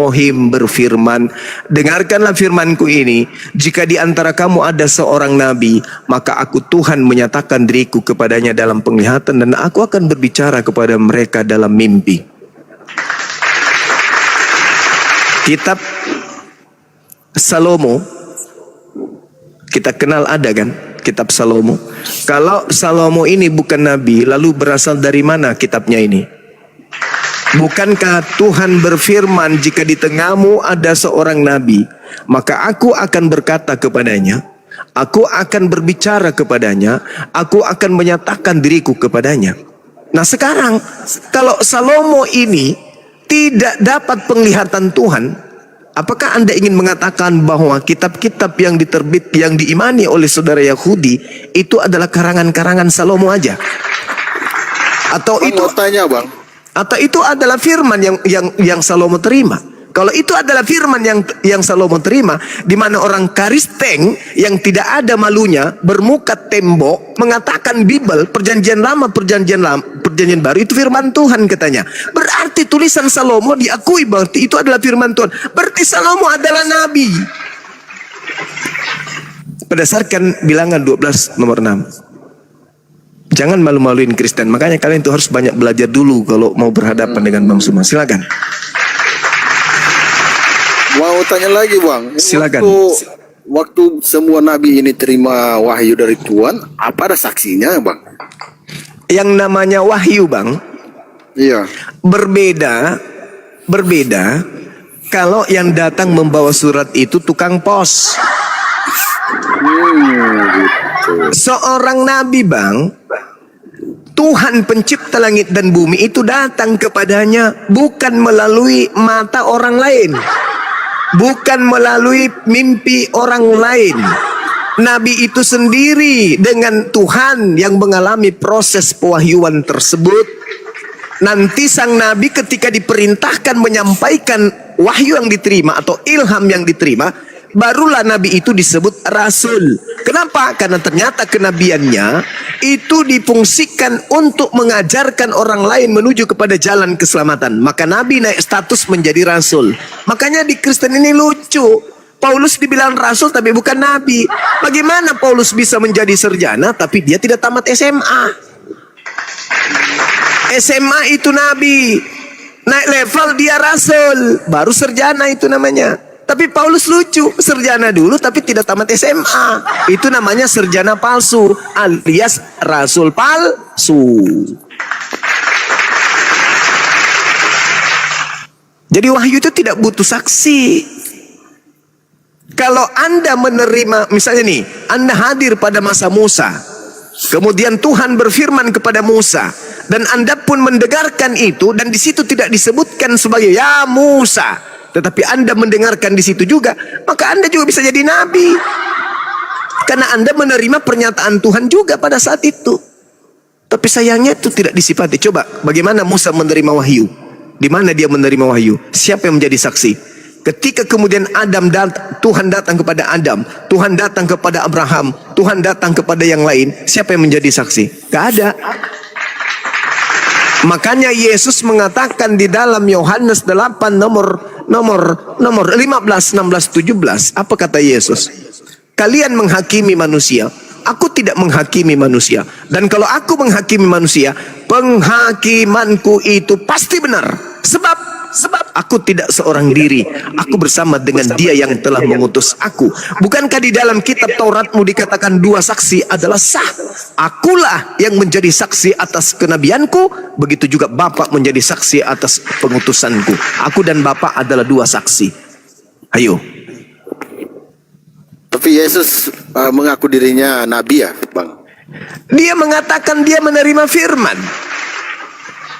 Elohim berfirman, dengarkanlah firmanku ini, jika di antara kamu ada seorang nabi, maka aku Tuhan menyatakan diriku kepadanya dalam penglihatan, dan aku akan berbicara kepada mereka dalam mimpi. Kitab Salomo, kita kenal ada kan? Kitab Salomo. Kalau Salomo ini bukan nabi, lalu berasal dari mana kitabnya ini? Bukankah Tuhan berfirman, jika di tengahmu ada seorang nabi, maka aku akan berkata kepadanya, aku akan berbicara kepadanya, aku akan menyatakan diriku kepadanya. Nah sekarang, kalau Salomo ini tidak dapat penglihatan Tuhan, apakah Anda ingin mengatakan bahwa kitab-kitab yang yang diimani oleh saudara Yahudi itu adalah karangan-karangan Salomo aja? Atau itu tanya, Bang. Atau itu adalah firman yang Salomo terima? Kalau itu adalah firman yang Salomo terima, di mana orang Karisteng yang tidak ada malunya bermuka tembok mengatakan Bible, perjanjian lama, perjanjian baru itu firman Tuhan katanya. Berarti tulisan Salomo diakui bahwa itu adalah firman Tuhan. Berarti Salomo adalah nabi. Berdasarkan bilangan 12 nomor 6. Jangan malu-maluin Kristen. Makanya kalian itu harus banyak belajar dulu kalau mau berhadapan dengan Bang Suma. Silakan. Mau tanya lagi, Bang. Silakan. Waktu semua nabi ini terima wahyu dari Tuhan, apa ada saksinya, Bang? Yang namanya wahyu, Bang, iya, berbeda kalau yang datang membawa surat itu tukang pos. gitu. Seorang nabi, Bang, Tuhan pencipta langit dan bumi itu datang kepadanya bukan melalui mata orang lain, bukan melalui mimpi orang lain. Nabi itu sendiri dengan Tuhan yang mengalami proses pewahyuan tersebut. Nanti sang nabi ketika diperintahkan menyampaikan wahyu yang diterima atau ilham yang diterima, barulah nabi itu disebut rasul. Kenapa? Karena ternyata kenabiannya itu difungsikan untuk mengajarkan orang lain menuju kepada jalan keselamatan. Maka nabi naik status menjadi rasul. Makanya di Kristen ini lucu, Paulus dibilang rasul tapi bukan nabi. Bagaimana Paulus bisa menjadi sarjana tapi dia tidak tamat SMA? SMA itu nabi, naik level dia rasul, baru sarjana itu namanya. Tapi Paulus lucu, sarjana dulu tapi tidak tamat SMA. Itu namanya sarjana palsu alias rasul palsu. Jadi wahyu itu tidak butuh saksi. Kalau Anda menerima, misalnya nih, Anda hadir pada masa Musa, kemudian Tuhan berfirman kepada Musa, dan Anda pun mendengarkan itu, dan di situ tidak disebutkan sebagai ya Musa, tetapi Anda mendengarkan di situ juga, maka Anda juga bisa jadi nabi. Karena Anda menerima pernyataan Tuhan juga pada saat itu. Tapi sayangnya itu tidak disifati. Coba, bagaimana Musa menerima wahyu? Di mana dia menerima wahyu? Siapa yang menjadi saksi? Ketika kemudian Tuhan datang kepada Adam, Tuhan datang kepada Abraham, Tuhan datang kepada yang lain, siapa yang menjadi saksi? Gak ada. Makanya Yesus mengatakan di dalam Yohanes 8 nomor 15, 16, 17, apa kata Yesus? Kalian menghakimi manusia, aku tidak menghakimi manusia. Dan kalau aku menghakimi manusia, penghakimanku itu pasti benar. Sebab aku tidak seorang diri, aku bersama dengan dia yang telah mengutus aku. Bukankah di dalam kitab Tauratmu dikatakan dua saksi adalah sah? Akulah yang menjadi saksi atas kenabianku, begitu juga Bapa menjadi saksi atas pengutusanku. Aku dan Bapa adalah dua saksi. Ayo. Tapi Yesus mengaku dirinya nabi ya, Bang? Dia mengatakan dia menerima firman.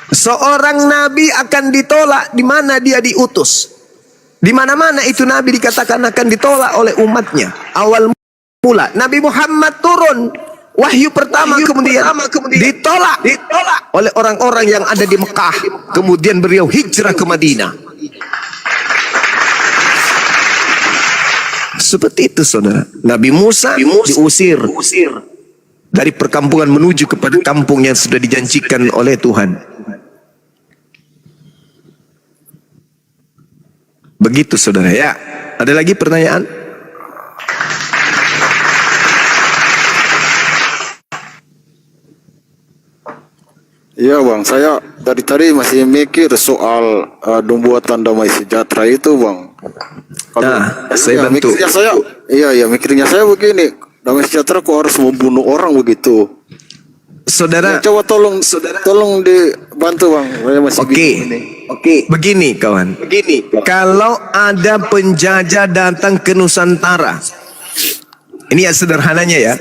Seorang nabi akan ditolak di mana dia diutus. Di mana-mana itu nabi dikatakan akan ditolak oleh umatnya. Awal mula Nabi Muhammad turun, wahyu pertama kemudian ditolak oleh orang-orang yang ada di Mekah. Kemudian beliau hijrah ke Madinah. Seperti itu saudara. Nabi Musa diusir dari perkampungan menuju kepada kampung yang sudah dijanjikan oleh Tuhan. Begitu saudara ya. Ada lagi pertanyaan? Iya bang, saya dari tadi masih mikir soal pembuatan damai sejahtera itu bang. Nah, saya bantu. Mikirnya saya begini, damai sejahtera kok harus membunuh orang begitu? Saudara, Coba tolong dibantu bang. Saya masih bingung ini. Begini kawan. Kalau ada penjajah datang ke Nusantara, ini ya sederhananya ya.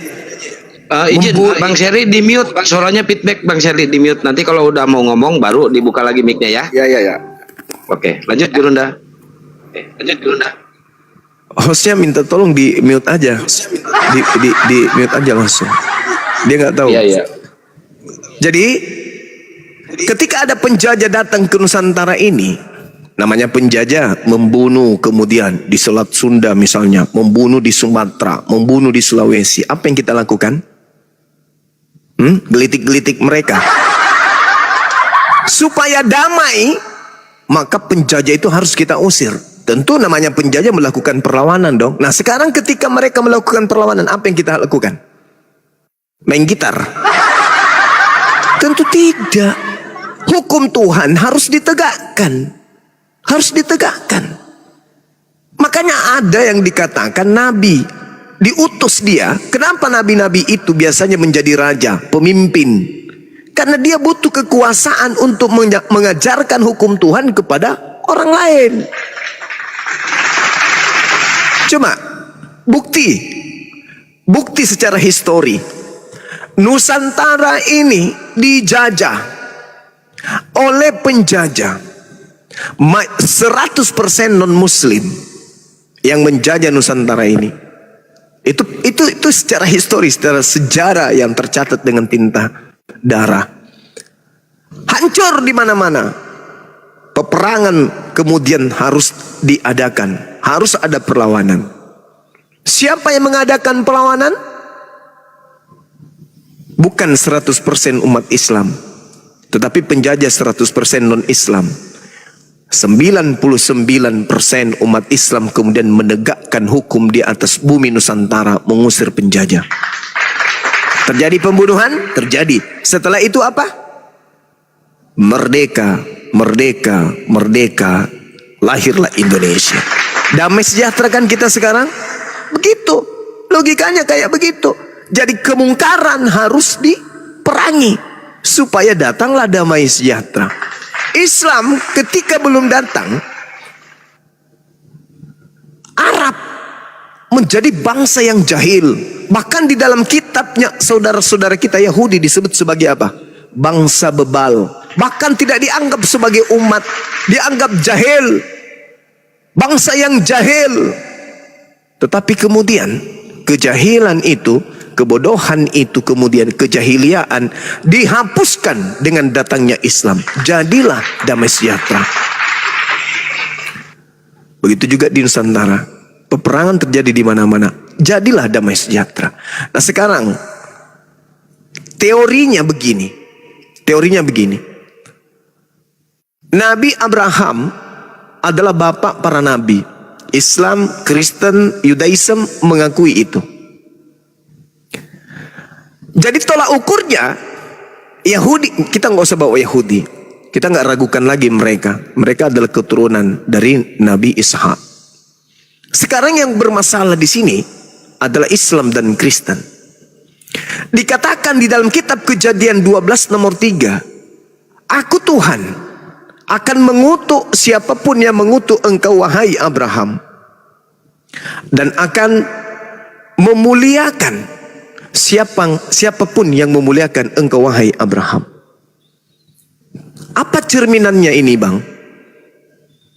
Izin Bang Sherly di mute, suaranya feedback Bang Sherly di mute. Nanti kalau udah mau ngomong baru dibuka lagi mic-nya ya. Iya. Oke, lanjut Gurunda. Hostnya minta tolong di mute aja, di mute aja langsung. Dia nggak tahu. Iya. Jadi ketika ada penjajah datang ke Nusantara ini, namanya penjajah membunuh, kemudian di Selat Sunda misalnya, membunuh di Sumatera, membunuh di Sulawesi. Apa yang kita lakukan? Gelitik-gelitik mereka. Supaya damai, maka penjajah itu harus kita usir. Tentu namanya penjajah melakukan perlawanan dong. Nah sekarang ketika mereka melakukan perlawanan, apa yang kita lakukan? Main gitar? Tentu tidak. Hukum Tuhan harus ditegakkan. Makanya ada yang dikatakan nabi diutus dia. Kenapa nabi-nabi itu biasanya menjadi raja, pemimpin? Karena dia butuh kekuasaan untuk mengajarkan hukum Tuhan kepada orang lain. Cuma bukti secara histori, Nusantara ini dijajah oleh penjajah 100% non muslim yang menjajah Nusantara ini. Itu secara historis, secara sejarah yang tercatat dengan tinta darah. Hancur di mana-mana. Peperangan kemudian harus diadakan, harus ada perlawanan. Siapa yang mengadakan perlawanan? Bukan 100% umat Islam, tetapi penjajah 100% non-Islam. 99% umat Islam kemudian menegakkan hukum di atas bumi Nusantara, mengusir penjajah. Terjadi pembunuhan? Terjadi. Setelah itu apa? Merdeka. Lahirlah Indonesia. Damai sejahtera kan kita sekarang? Begitu. Logikanya kayak begitu. Jadi kemungkaran harus diperangi supaya datanglah damai sejahtera. Islam ketika belum datang, Arab menjadi bangsa yang jahil. Bahkan di dalam kitabnya saudara-saudara kita Yahudi disebut sebagai apa? Bangsa bebal. Bahkan tidak dianggap sebagai umat, dianggap jahil. Bangsa yang jahil. Tetapi kemudian kejahilan itu, kebodohan itu, kemudian kejahiliaan dihapuskan dengan datangnya Islam. Jadilah damai sejahtera. Begitu juga di Nusantara. Peperangan terjadi di mana-mana. Jadilah damai sejahtera. Nah sekarang teorinya begini. Nabi Abraham adalah bapak para nabi. Islam, Kristen, Yudaism mengakui itu. Jadi tolak ukurnya Yahudi, kita nggak usah bawa Yahudi, kita nggak ragukan lagi mereka. Mereka adalah keturunan dari Nabi Ishak. Sekarang yang bermasalah di sini adalah Islam dan Kristen. Dikatakan di dalam kitab Kejadian 12 nomor 3, Aku Tuhan akan mengutuk siapapun yang mengutuk engkau wahai Abraham, dan akan memuliakan siapapun yang memuliakan engkau wahai Abraham. Apa cerminannya ini bang?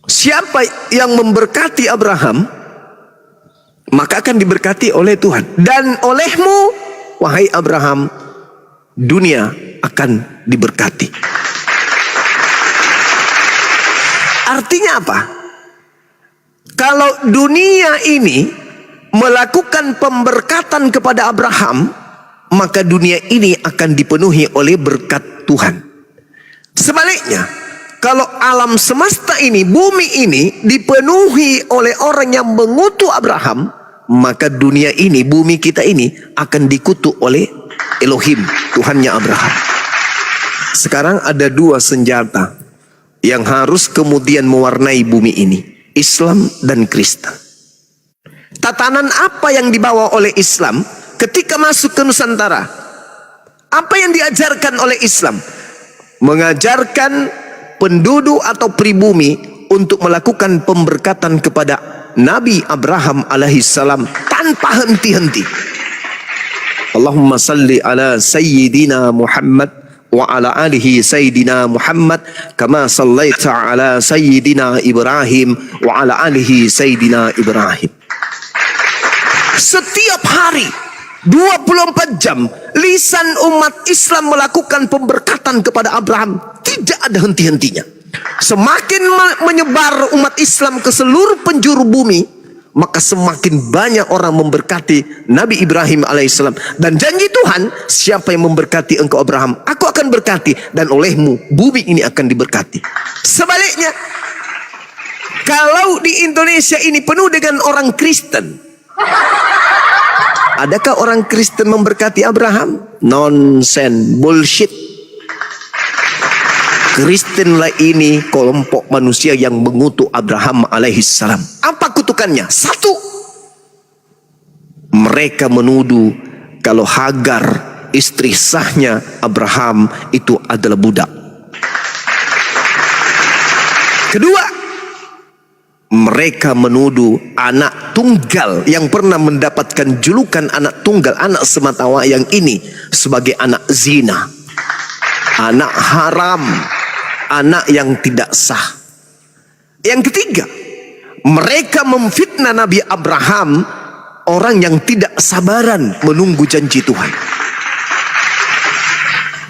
Siapa yang memberkati Abraham, maka akan diberkati oleh Tuhan. Dan olehmu wahai Abraham, dunia akan diberkati. Artinya apa? Kalau dunia ini melakukan pemberkatan kepada Abraham, maka dunia ini akan dipenuhi oleh berkat Tuhan. Sebaliknya, kalau alam semesta ini, bumi ini dipenuhi oleh orang yang mengutuk Abraham, maka dunia ini, bumi kita ini akan dikutuk oleh Elohim, Tuhannya Abraham. Sekarang ada dua senjata yang harus kemudian mewarnai bumi ini, Islam dan Kristen. Tatanan apa yang dibawa oleh Islam ketika masuk ke Nusantara? Apa yang diajarkan oleh Islam? Mengajarkan penduduk atau pribumi untuk melakukan pemberkatan kepada Nabi Abraham alaihissalam tanpa henti-henti. Allahumma salli ala Sayyidina Muhammad wa ala alihi Sayyidina Muhammad kama sallaita ala Sayyidina Ibrahim wa ala alihi Sayyidina Ibrahim. Setiap hari 24 jam lisan umat Islam melakukan pemberkatan kepada Abraham, tidak ada henti-hentinya. Semakin menyebar umat Islam ke seluruh penjuru bumi, maka semakin banyak orang memberkati Nabi Ibrahim alaihissalam. Dan janji Tuhan, siapa yang memberkati engkau Abraham, aku akan berkati, dan olehmu bumi ini akan diberkati. Sebaliknya, kalau di Indonesia ini penuh dengan orang Kristen, adakah orang Kristen memberkati Abraham? Nonsense, bullshit. Kristenlah ini kelompok manusia yang mengutuk Abraham alaihissalam. Apa kutukannya? Satu, mereka menuduh kalau Hagar, istri sahnya Abraham, itu adalah budak. Kedua, mereka menuduh anak tunggal yang pernah mendapatkan julukan anak tunggal, anak sematawayang ini sebagai anak zina, anak haram, anak yang tidak sah. Yang ketiga, mereka memfitnah Nabi Abraham, orang yang tidak sabaran menunggu janji Tuhan.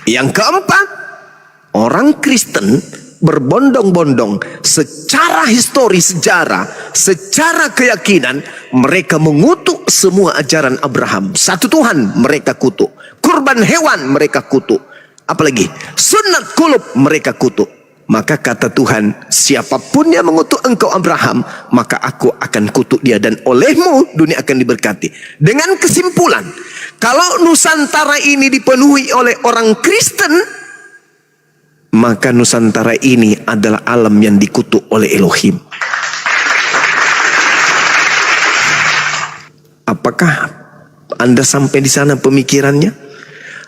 Yang keempat, orang Kristen berbondong-bondong secara histori, sejarah, secara keyakinan, mereka mengutuk semua ajaran Abraham. Satu Tuhan mereka kutuk, kurban hewan mereka kutuk, apalagi sunat kulub mereka kutuk. Maka kata Tuhan, siapapun yang mengutuk engkau Abraham, maka aku akan kutuk dia, dan olehmu dunia akan diberkati. Dengan kesimpulan, kalau Nusantara ini dipenuhi oleh orang Kristen, maka Nusantara ini adalah alam yang dikutuk oleh Elohim. Apakah Anda sampai di sana pemikirannya?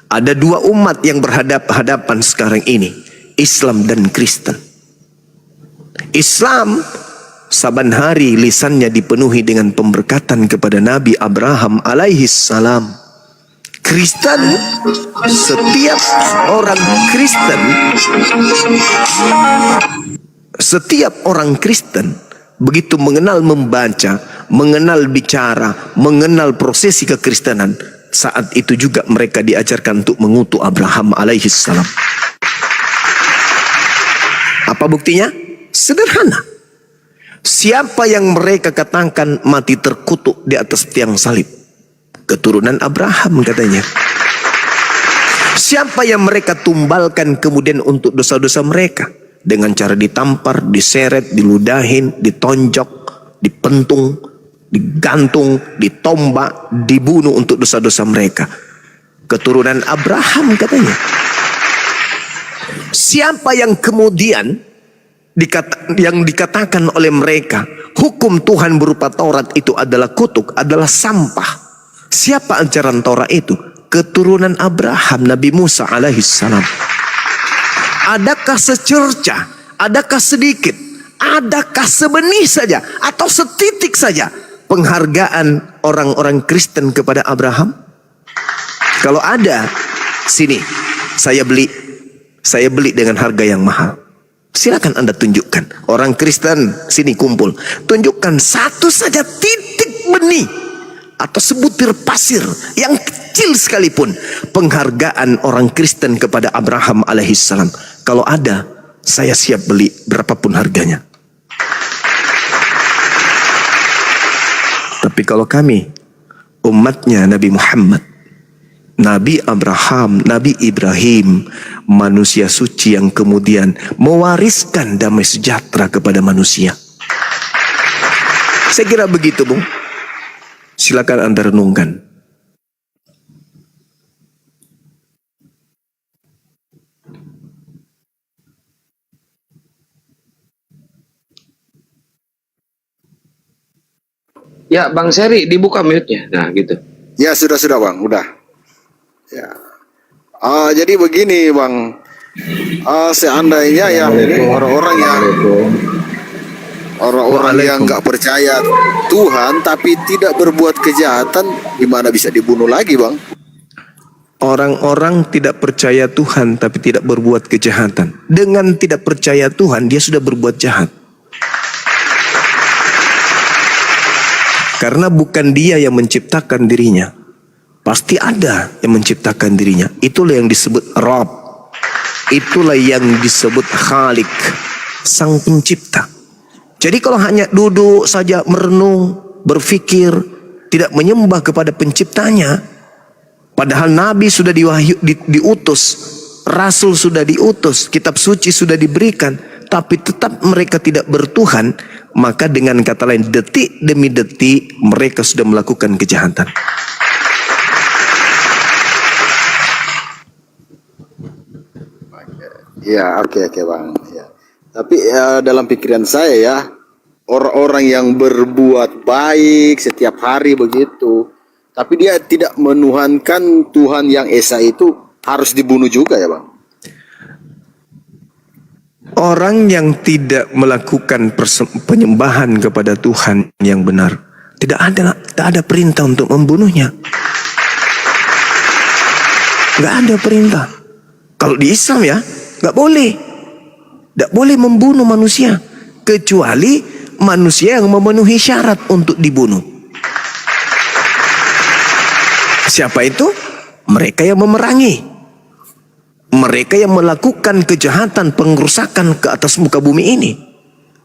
Ada dua umat yang berhadapan sekarang ini, Islam dan Kristen. Islam saban hari lisannya dipenuhi dengan pemberkatan kepada Nabi Abraham alaihissalam. Kristen, setiap orang Kristen begitu mengenal membaca, mengenal bicara, mengenal prosesi kekristenan, saat itu juga mereka diajarkan untuk mengutuk Abraham alaihissalam. Apa buktinya? Sederhana. Siapa yang mereka katakan mati terkutuk di atas tiang salib? Keturunan Abraham katanya. Siapa yang mereka tumbalkan kemudian untuk dosa-dosa mereka? Dengan cara ditampar, diseret, diludahin, ditonjok, dipentung, digantung, ditombak, dibunuh untuk dosa-dosa mereka. Keturunan Abraham katanya. Siapa yang kemudian dikatakan oleh mereka hukum Tuhan berupa Taurat itu adalah kutuk, adalah sampah? Siapa ajaran Taurat itu? Keturunan Abraham, Nabi Musa alaihissalam. Adakah secerca, adakah sedikit, adakah sebenih saja atau setitik saja penghargaan orang-orang Kristen kepada Abraham? Kalau ada, sini saya beli dengan harga yang mahal. Silakan Anda tunjukkan. Orang Kristen sini kumpul, tunjukkan satu saja titik benih atau sebutir pasir yang kecil sekalipun penghargaan orang Kristen kepada Abraham alaihissalam. Kalau ada, saya siap beli berapapun harganya. Tapi kalau kami umatnya Nabi Muhammad, Nabi Abraham, Nabi Ibrahim, manusia suci yang kemudian mewariskan damai sejahtera kepada manusia. Saya kira begitu, Bung. Silakan Anda renungkan. Ya, Bang Seri dibuka mute-nya. Nah, gitu. Ya sudah Bang, udah. Ya. Jadi begini Bang, seandainya yang orang-orang yang nggak percaya Tuhan tapi tidak berbuat kejahatan, gimana bisa dibunuh lagi Bang? Orang-orang tidak percaya Tuhan tapi tidak berbuat kejahatan. Dengan tidak percaya Tuhan, dia sudah berbuat jahat. Karena bukan dia yang menciptakan dirinya. Pasti ada yang menciptakan dirinya. Itulah yang disebut Rabb. Itulah yang disebut Khalik, sang pencipta. Jadi kalau hanya duduk saja merenung, berpikir, tidak menyembah kepada penciptanya, padahal Nabi sudah diutus, Rasul sudah diutus, kitab suci sudah diberikan, tapi tetap mereka tidak bertuhan, maka dengan kata lain, detik demi detik mereka sudah melakukan kejahatan. Ya, oke Bang. Ya. Tapi dalam pikiran saya ya, orang-orang yang berbuat baik setiap hari begitu, tapi dia tidak menuhankan Tuhan yang Esa itu, harus dibunuh juga ya Bang? Orang yang tidak melakukan penyembahan kepada Tuhan yang benar, tidak ada perintah untuk membunuhnya. Nggak ada perintah. Kalau di Islam ya, nggak boleh. Nggak boleh membunuh manusia, kecuali manusia yang memenuhi syarat untuk dibunuh. Siapa itu? Mereka yang memerangi. Mereka yang melakukan kejahatan pengerusakan ke atas muka bumi ini,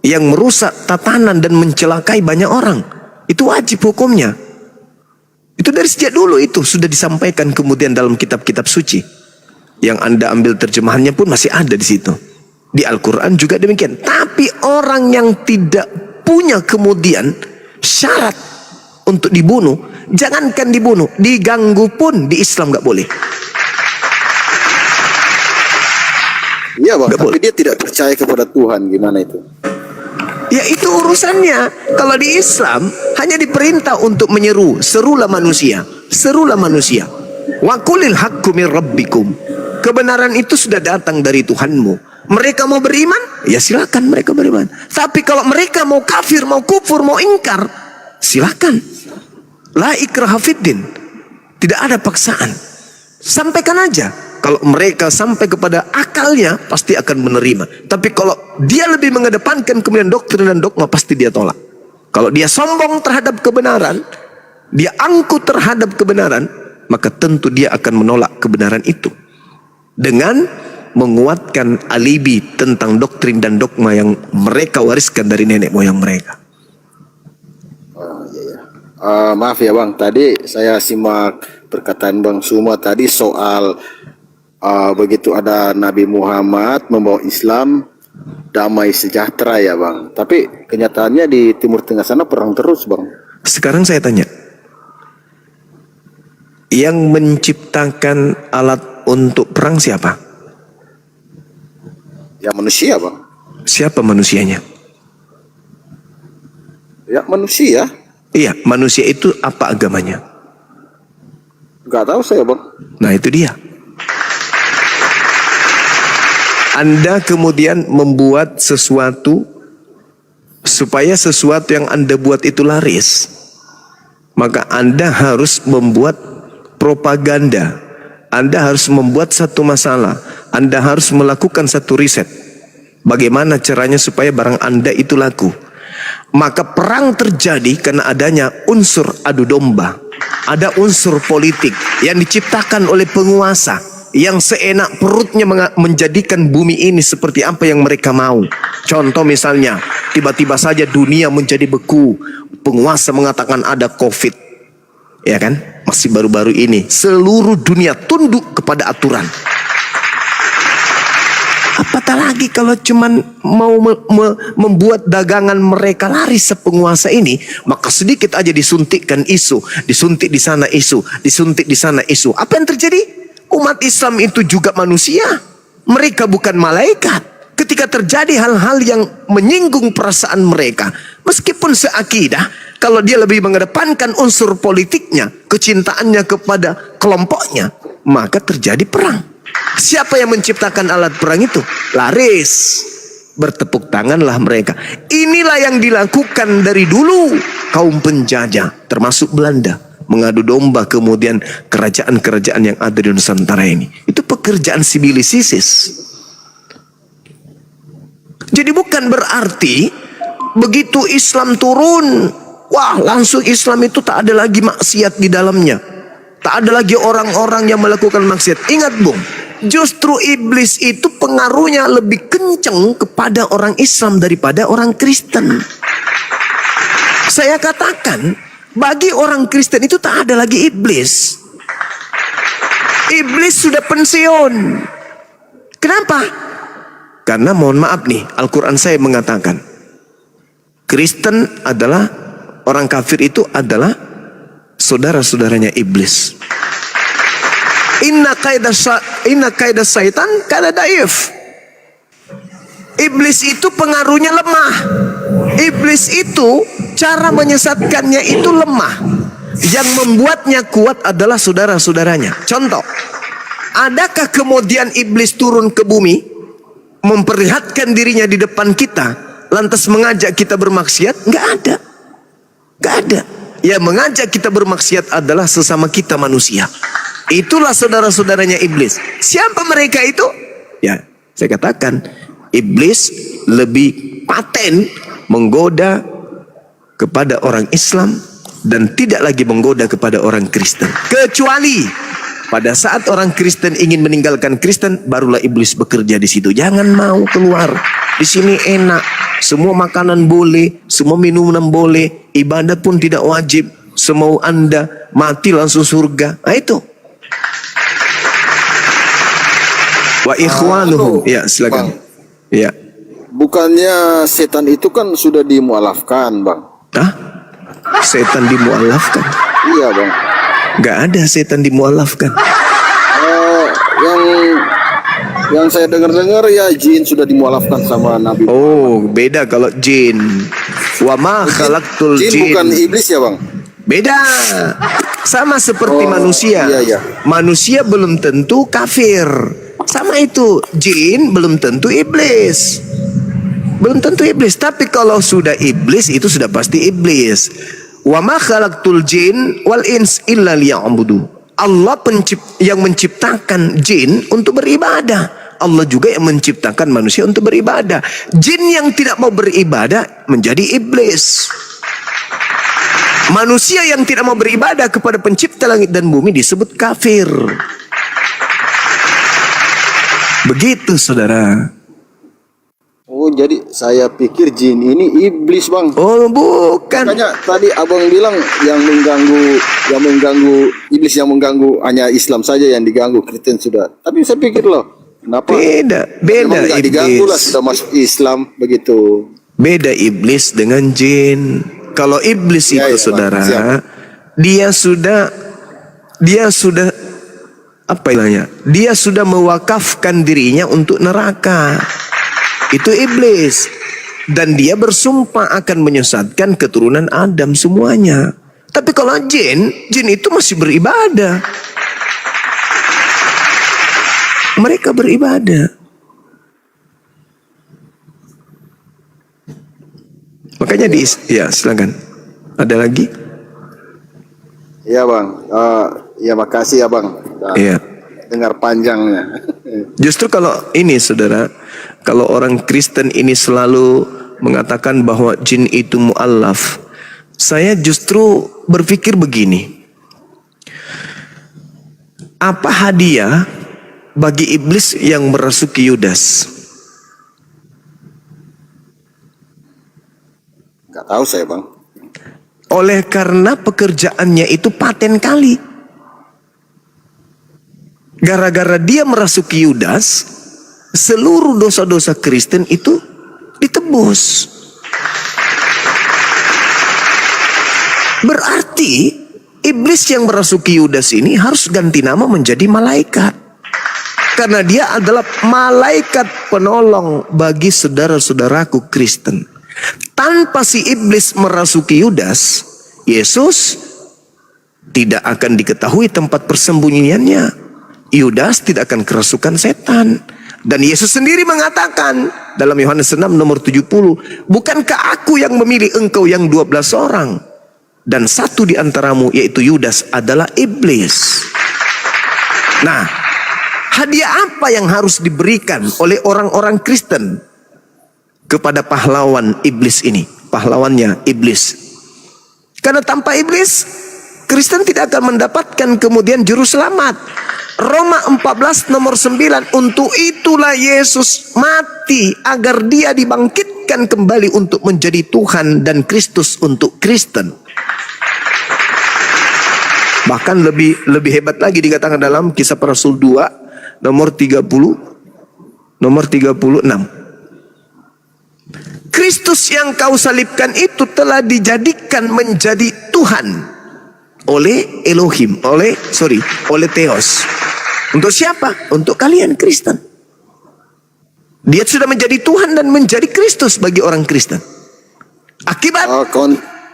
yang merusak tatanan dan mencelakai banyak orang, itu wajib hukumnya. Itu dari sejak dulu itu sudah disampaikan kemudian dalam kitab-kitab suci. Yang Anda ambil terjemahannya pun masih ada di situ. Di Al-Quran juga demikian. Tapi orang yang tidak punya kemudian syarat untuk dibunuh, jangankan dibunuh, diganggu pun di Islam nggak boleh. Iya Bang, Nggak tapi boleh. dia tidak percaya kepada Tuhan, gimana itu? Ya itu urusannya. Kalau di Islam hanya diperintah untuk menyeru, serulah manusia, serulah manusia. Wa qulil haqqu min rabbikum. Kebenaran itu sudah datang dari Tuhanmu. Mereka mau beriman, ya silakan mereka beriman. Tapi kalau mereka mau kafir, mau kufur, mau ingkar, silakan. La ikraha fiddin. Tidak ada paksaan. Sampaikan aja. Kalau mereka sampai kepada akalnya, pasti akan menerima. Tapi kalau dia lebih mengedepankan kemudian doktrin dan dogma, pasti dia tolak. Kalau dia sombong terhadap kebenaran, dia angkuh terhadap kebenaran, maka tentu dia akan menolak kebenaran itu. Dengan menguatkan alibi tentang doktrin dan dogma yang mereka wariskan dari nenek moyang mereka. Maaf ya Bang, tadi saya simak perkataan Bang Suma tadi soal begitu ada Nabi Muhammad membawa Islam, damai sejahtera ya Bang. Tapi kenyataannya di Timur Tengah sana perang terus Bang. Sekarang saya tanya, yang menciptakan alat untuk perang siapa? Ya manusia Bang. Siapa manusianya? Ya manusia. Iya, manusia itu apa agamanya? Gak tahu saya Bang. Nah itu dia. Anda kemudian membuat sesuatu supaya sesuatu yang Anda buat itu laris, maka Anda harus membuat propaganda. Anda harus membuat satu masalah. Anda harus melakukan satu riset. Bagaimana caranya supaya barang Anda itu laku. Maka perang terjadi karena adanya unsur adu domba. Ada unsur politik yang diciptakan oleh penguasa, yang seenak perutnya menjadikan bumi ini seperti apa yang mereka mau. Contoh misalnya, tiba-tiba saja dunia menjadi beku. Penguasa mengatakan ada COVID. Ya kan? Masih baru-baru ini seluruh dunia tunduk kepada aturan. Apatah lagi kalau cuman mau membuat dagangan mereka laris sepenguasa ini, maka sedikit aja disuntikkan isu, disuntik di sana isu, disuntik di sana isu. Apa yang terjadi? Umat Islam itu juga manusia. Mereka bukan malaikat. Ketika terjadi hal-hal yang menyinggung perasaan mereka, meskipun seakidah, kalau dia lebih mengedepankan unsur politiknya, kecintaannya kepada kelompoknya, maka terjadi perang. Siapa yang menciptakan alat perang itu? Laris. Bertepuk tanganlah mereka. Inilah yang dilakukan dari dulu kaum penjajah, termasuk Belanda, mengadu domba kemudian kerajaan-kerajaan yang ada di Nusantara ini. Itu pekerjaan sibilisisis. Jadi bukan berarti begitu Islam turun, wah langsung Islam itu tak ada lagi maksiat di dalamnya. Tak ada lagi orang-orang yang melakukan maksiat. Ingat Bung, justru iblis itu pengaruhnya lebih kencang kepada orang Islam daripada orang Kristen. Saya katakan, bagi orang Kristen itu tak ada lagi iblis. Iblis sudah pensiun. Kenapa? Karena mohon maaf nih, Al-Quran saya mengatakan, Kristen adalah, orang kafir itu adalah saudara-saudaranya iblis. Inna kaidah syaitan kana daif. Iblis itu pengaruhnya lemah. Iblis itu cara menyesatkannya itu lemah. Yang membuatnya kuat adalah saudara-saudaranya. Contoh, adakah kemudian iblis turun ke bumi, memperlihatkan dirinya di depan kita, lantas mengajak kita bermaksiat? Nggak ada. Nggak ada. Yang mengajak kita bermaksiat adalah sesama kita manusia. Itulah saudara-saudaranya iblis. Siapa mereka itu? Ya, saya katakan, iblis lebih paten menggoda kepada orang Islam dan tidak lagi menggoda kepada orang Kristen. Kecuali pada saat orang Kristen ingin meninggalkan Kristen, barulah iblis bekerja di situ. Jangan mau keluar. Di sini enak. Semua makanan boleh, semua minuman boleh, ibadah pun tidak wajib. Semau Anda mati langsung surga. Nah itu. Wa ikhwanuhum. Ya, silakan. Ya. Bukannya setan itu kan sudah dimualafkan, Bang? Hah? Setan dimualafkan? Iya, Bang. Gak ada setan dimualafkan. Yang saya dengar-dengar ya jin sudah dimualafkan sama Nabi. Oh, beda kalau jin. Wa ma khalaqtul Jin jin. bukan iblis ya, Bang? Beda. Sama seperti manusia. Iya, iya. Manusia belum tentu kafir. Sama itu, jin belum tentu iblis. Belum tentu iblis, tapi kalau sudah iblis itu sudah pasti iblis. Wa ma khalaqtul jin wal ins illa liya'budu. Allah yang menciptakan jin untuk beribadah. Allah juga yang menciptakan manusia untuk beribadah. Jin yang tidak mau beribadah menjadi iblis. Manusia yang tidak mau beribadah kepada pencipta langit dan bumi disebut kafir. Begitu saudara. Oh, jadi saya pikir jin ini iblis, Bang. Oh, bukan. Makanya tadi Abang bilang yang mengganggu iblis, yang mengganggu hanya Islam saja yang diganggu, Kristen sudah. Tapi saya pikir loh, kenapa? Beda Memang nggak iblis. diganggu lah, sudah masuk Islam begitu. Beda iblis dengan jin. Kalau iblis Ya, itu ya, saudara, siap. dia sudah apa istilahnya? Dia sudah mewakafkan dirinya untuk neraka. Itu iblis. Dan dia bersumpah akan menyesatkan keturunan Adam semuanya. Tapi kalau jin itu masih beribadah. Mereka beribadah. Makanya ya silakan. Ada lagi? Iya, Bang. Ya makasih ya, Bang. Iya. Dengar panjangnya. Justru kalau ini saudara, kalau orang Kristen ini selalu mengatakan bahwa jin itu mu'allaf, saya justru berpikir begini. Apa hadiah bagi iblis yang merasuki Yudas? Nggak tahu saya, Bang. Oleh karena pekerjaannya itu paten kali. Gara-gara dia merasuki Yudas, seluruh dosa-dosa Kristen itu ditebus. Berarti iblis yang merasuki Yudas ini harus ganti nama menjadi malaikat. Karena dia adalah malaikat penolong bagi saudara-saudaraku Kristen. Tanpa si iblis merasuki Yudas, Yesus tidak akan diketahui tempat persembunyiannya. Yudas tidak akan kerasukan setan. Dan Yesus sendiri mengatakan dalam Yohanes 6 nomor 70, bukankah aku yang memilih engkau yang 12 orang? Dan satu di antaramu yaitu Yudas adalah iblis. Nah, hadiah apa yang harus diberikan oleh orang-orang Kristen kepada pahlawan iblis ini? Pahlawannya iblis. Karena tanpa iblis, Kristen tidak akan mendapatkan kemudian juru selamat. Roma 14 nomor 9, untuk itulah Yesus mati agar dia dibangkitkan kembali untuk menjadi Tuhan dan Kristus untuk Kristen. Bahkan lebih hebat lagi dikatakan dalam Kisah Para Rasul 2 nomor 36. Kristus yang kau salibkan itu telah dijadikan menjadi Tuhan oleh Elohim, oleh Theos. Untuk siapa? Untuk kalian Kristen. Dia sudah menjadi Tuhan dan menjadi Kristus bagi orang Kristen. Akibat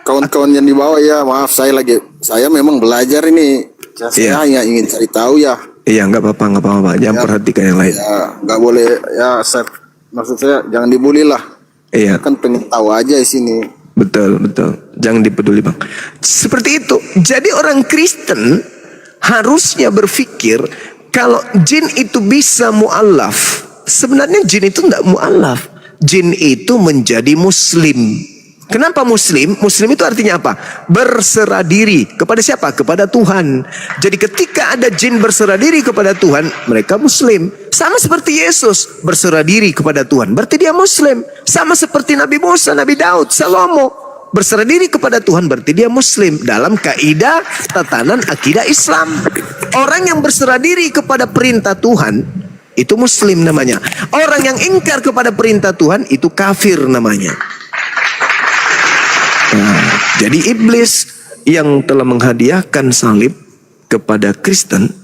kawan-kawan yang di bawah ya, maaf saya memang belajar ini. Saya hanya ingin cari tahu ya. Iya, nggak apa-apa. Jangan perhatikan yang lain. Ya, nggak boleh ya. Maksud saya jangan dibully lah. Iya. Kan pengen tahu aja di sini. Betul. Jangan dipeduli, Bang. Seperti itu. Jadi orang Kristen harusnya berpikir kalau jin itu bisa mu'alaf. Sebenarnya jin itu tidak mu'alaf. Jin itu menjadi muslim. Kenapa muslim? Muslim itu artinya apa? Berserah diri. Kepada siapa? Kepada Tuhan. Jadi ketika ada jin berserah diri kepada Tuhan, mereka muslim. Sama seperti Yesus berserah diri kepada Tuhan, berarti dia muslim. Sama seperti Nabi Musa, Nabi Daud, Salomo berserah diri kepada Tuhan, berarti dia muslim. Dalam kaidah tatanan akidah Islam, orang yang berserah diri kepada perintah Tuhan itu muslim namanya. Orang yang ingkar kepada perintah Tuhan itu kafir namanya. Nah, jadi iblis yang telah menghadiahkan salib kepada Kristen,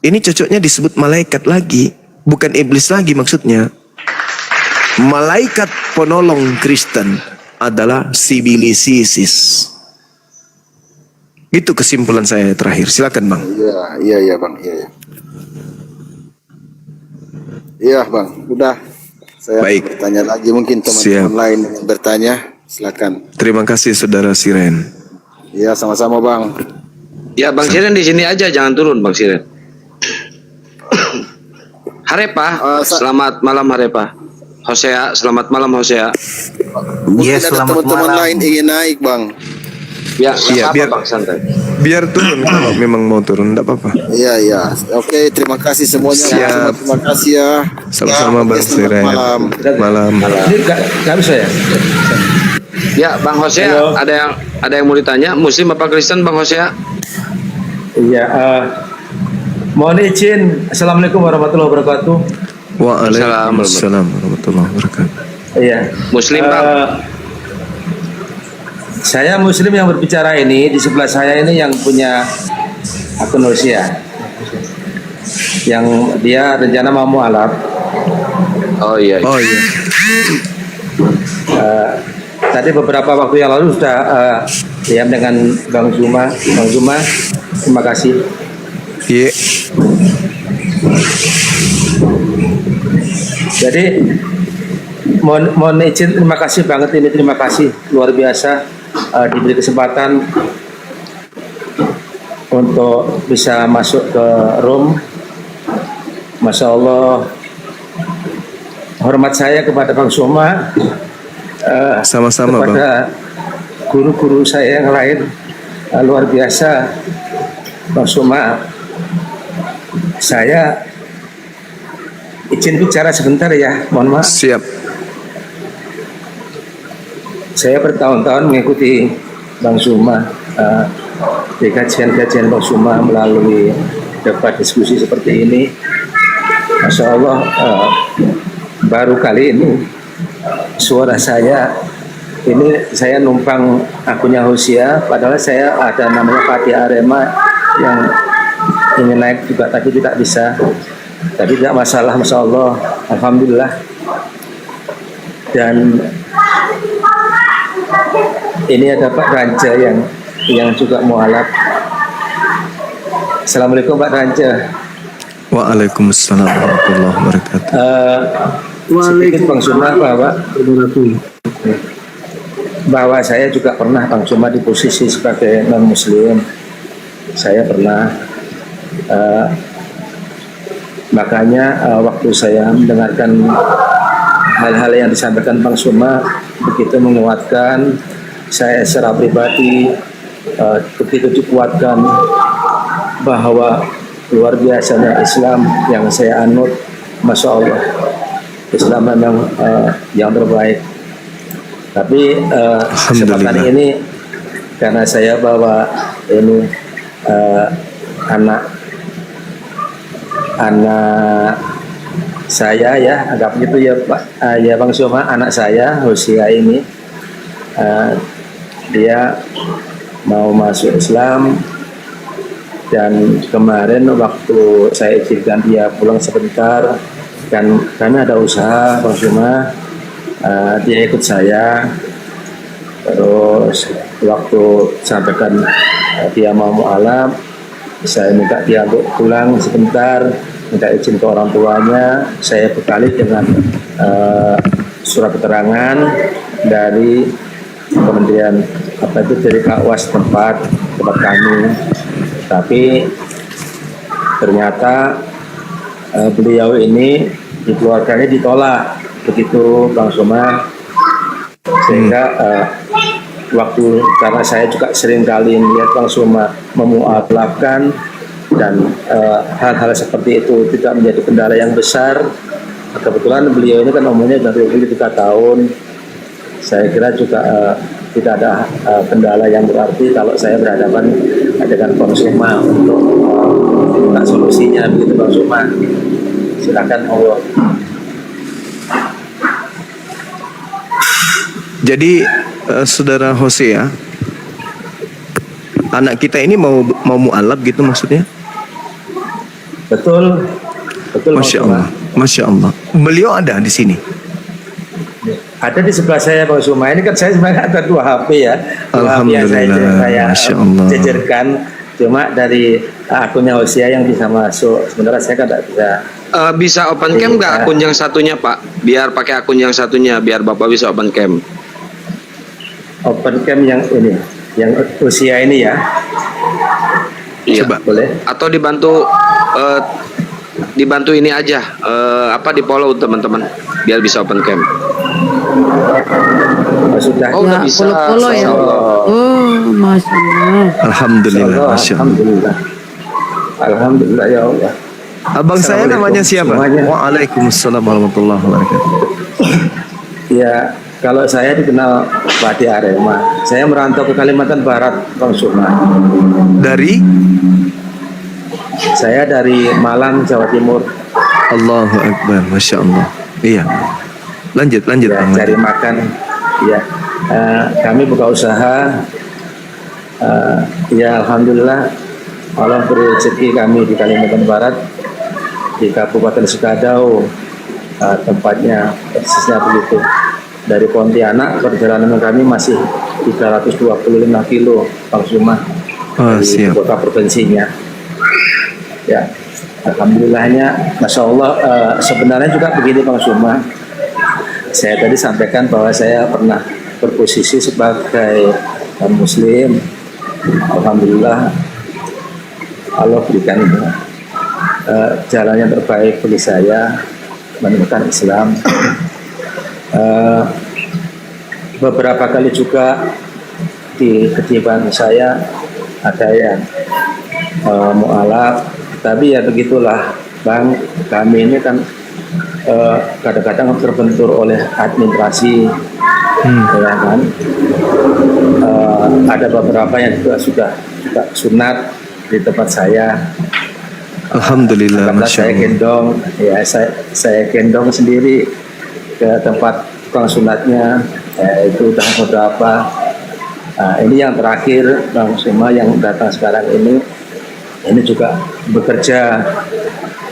ini cocoknya disebut malaikat lagi, bukan iblis lagi maksudnya. Malaikat penolong Kristen adalah Sibilisis. Itu kesimpulan saya terakhir. Silakan, Bang. Iya Bang. Iya Bang, udah. Saya Baik. bertanya lagi, mungkin teman-teman lain yang bertanya. Silakan. Terima kasih Saudara Siren. Iya, sama-sama Bang. Ya, Bang Siren di sini aja, jangan turun, Bang Siren. Harepa, selamat malam Harepa. Hosea, selamat malam Hosea. Mungkin ada teman-teman lain ingin naik Bang. Ya, Iya, biar Bang santai. biar turun kalau memang mau turun, enggak apa-apa. Iya. Oke, terima kasih semuanya. Siap. Terima kasih ya. Sama-sama Ya, Bang selamat Siren. malam. Ini nggak bisa ya? Ya, Bang Hosea, Halo. ada yang mau ditanya, Muslim apa Kristen, Bang Hosea? Iya. Mohon izin. Assalamualaikum warahmatullahi wabarakatuh. Waalaikumsalam warahmatullahi wabarakatuh. Iya. Muslim, Bang. Saya Muslim yang berbicara ini. Di sebelah saya ini yang punya akun Rusia, yang dia rencana mau mualaf. Oh iya. Oh iya. Tadi beberapa waktu yang lalu sudah diam dengan Bang Zuma. Terima kasih. Iya. Jadi mohon izin, terima kasih banget ini, terima kasih luar biasa diberi kesempatan untuk bisa masuk ke room. Masya Allah, hormat saya kepada Bang Soma, Sama-sama, Bang. kepada guru-guru saya yang lain, luar biasa Bang Soma. Saya izin bicara sebentar ya, mohon maaf. Siap. Saya bertahun-tahun mengikuti Bang Suma, di kajian-kajian Bang Suma melalui debat diskusi seperti ini. Masya Allah, baru kali ini suara saya ini, saya numpang akunnya Hosia, padahal saya ada namanya Fatih Arema yang ingin naik juga tapi tidak bisa. Tapi tidak masalah, Masya Allah, Alhamdulillah. Dan ini ada Pak Ranja yang juga mualaf. Assalamualaikum Pak Ranja. Waalaikumsalam warahmatullahi wabarakatuh. Sedikit Bang Suma bahwa saya juga pernah Bang Suma di posisi sebagai non Muslim. Saya pernah makanya waktu saya mendengarkan hal-hal yang disampaikan Bang Suma begitu menguatkan saya secara pribadi, begitu dikuatkan bahwa luar biasanya Islam yang saya anut. Masya Allah, Islam memang yang terbaik. Tapi kesempatan ini karena saya bawa ini anak saya ya, anggap gitu ya Pak, ya Bang Suma, anak saya Hosia ini dia mau masuk Islam. Dan kemarin waktu saya izinkan dia pulang sebentar, dan kami ada usaha Bang Suma, dia ikut saya. Terus waktu sampaikan dia mau mualaf, saya minta dia untuk pulang sebentar, minta izin ke orang tuanya. Saya bekali dengan surat keterangan dari Kementerian dari Kakwas tempat kami. Tapi ternyata beliau ini dikeluarkannya ditolak begitu Bang Suma, sehingga waktu karena saya juga sering kali melihat Bang Suma memualafkan dan hal-hal seperti itu tidak menjadi kendala yang besar. Kebetulan beliau ini kan umurnya sudah 23 tahun. Saya kira juga tidak ada kendala yang berarti kalau saya berhadapan dengan Bang Suma untuk minta solusinya begitu Bang Suma. Silakan Allah. Jadi saudara Hosea, anak kita ini mau mualaf gitu maksudnya? Betul, betul. Masya Allah, Masya Allah. Beliau ada di sini. Ada di sebelah saya Bang Suma. Ini kan saya sebenarnya ada 2 HP ya. 2 HP yang saya jejerkan. Cuma dari akunnya Hosia yang bisa masuk. Sebenarnya saya kan tidak bisa. Bisa open cam nggak akun yang satunya Pak? Biar pakai akun yang satunya, biar Bapak bisa open cam. Open cam yang ini, yang Hosia ini ya. Iya. Coba. Boleh. Atau dibantu ini aja, di follow teman-teman, biar bisa open cam. Sudah. Oh, udah bisa. Follow ya. Oh, Masya Allah. Alhamdulillah, Masya Allah. Alhamdulillah. Alhamdulillah ya Allah. Abang saya namanya siapa? Semuanya. Waalaikumsalam warahmatullahi wabarakatuh. Ya, kalau saya dikenal Fatih Arema. Saya merantau ke Kalimantan Barat, Bang Suma. Dari Saya dari Malang, Jawa Timur. Allahu Akbar, Masya Allah. Iya. Lanjut Ya, Bang. cari makan. Ya, kami buka usaha. Ya, alhamdulillah Allah beri rezeki kami di Kalimantan Barat, di Kabupaten Sukadau, tempatnya persisnya begitu. Dari Pontianak perjalanan kami masih 325 kilo, Bang Suma, dari Siap. kota provinsinya. Ya, alhamdulillahnya, Masya Allah. Sebenarnya juga begini Bang Suma. Saya tadi sampaikan bahwa saya pernah berposisi sebagai Muslim. Alhamdulillah Allah berikan jalan yang terbaik bagi saya menemukan Islam. Beberapa kali juga di kediaman saya ada yang mualaf, tapi ya begitulah Bang, kami ini kan kadang-kadang terbentur oleh administrasi ya kan. Ada beberapa yang juga sudah sunat di tempat saya. Alhamdulillah, Karena Masya saya Allah. gendong, ya saya gendong sendiri ke tempat tukang sunatnya. Itu udah beberapa. Ini yang terakhir Bang Suma yang datang sekarang ini juga bekerja,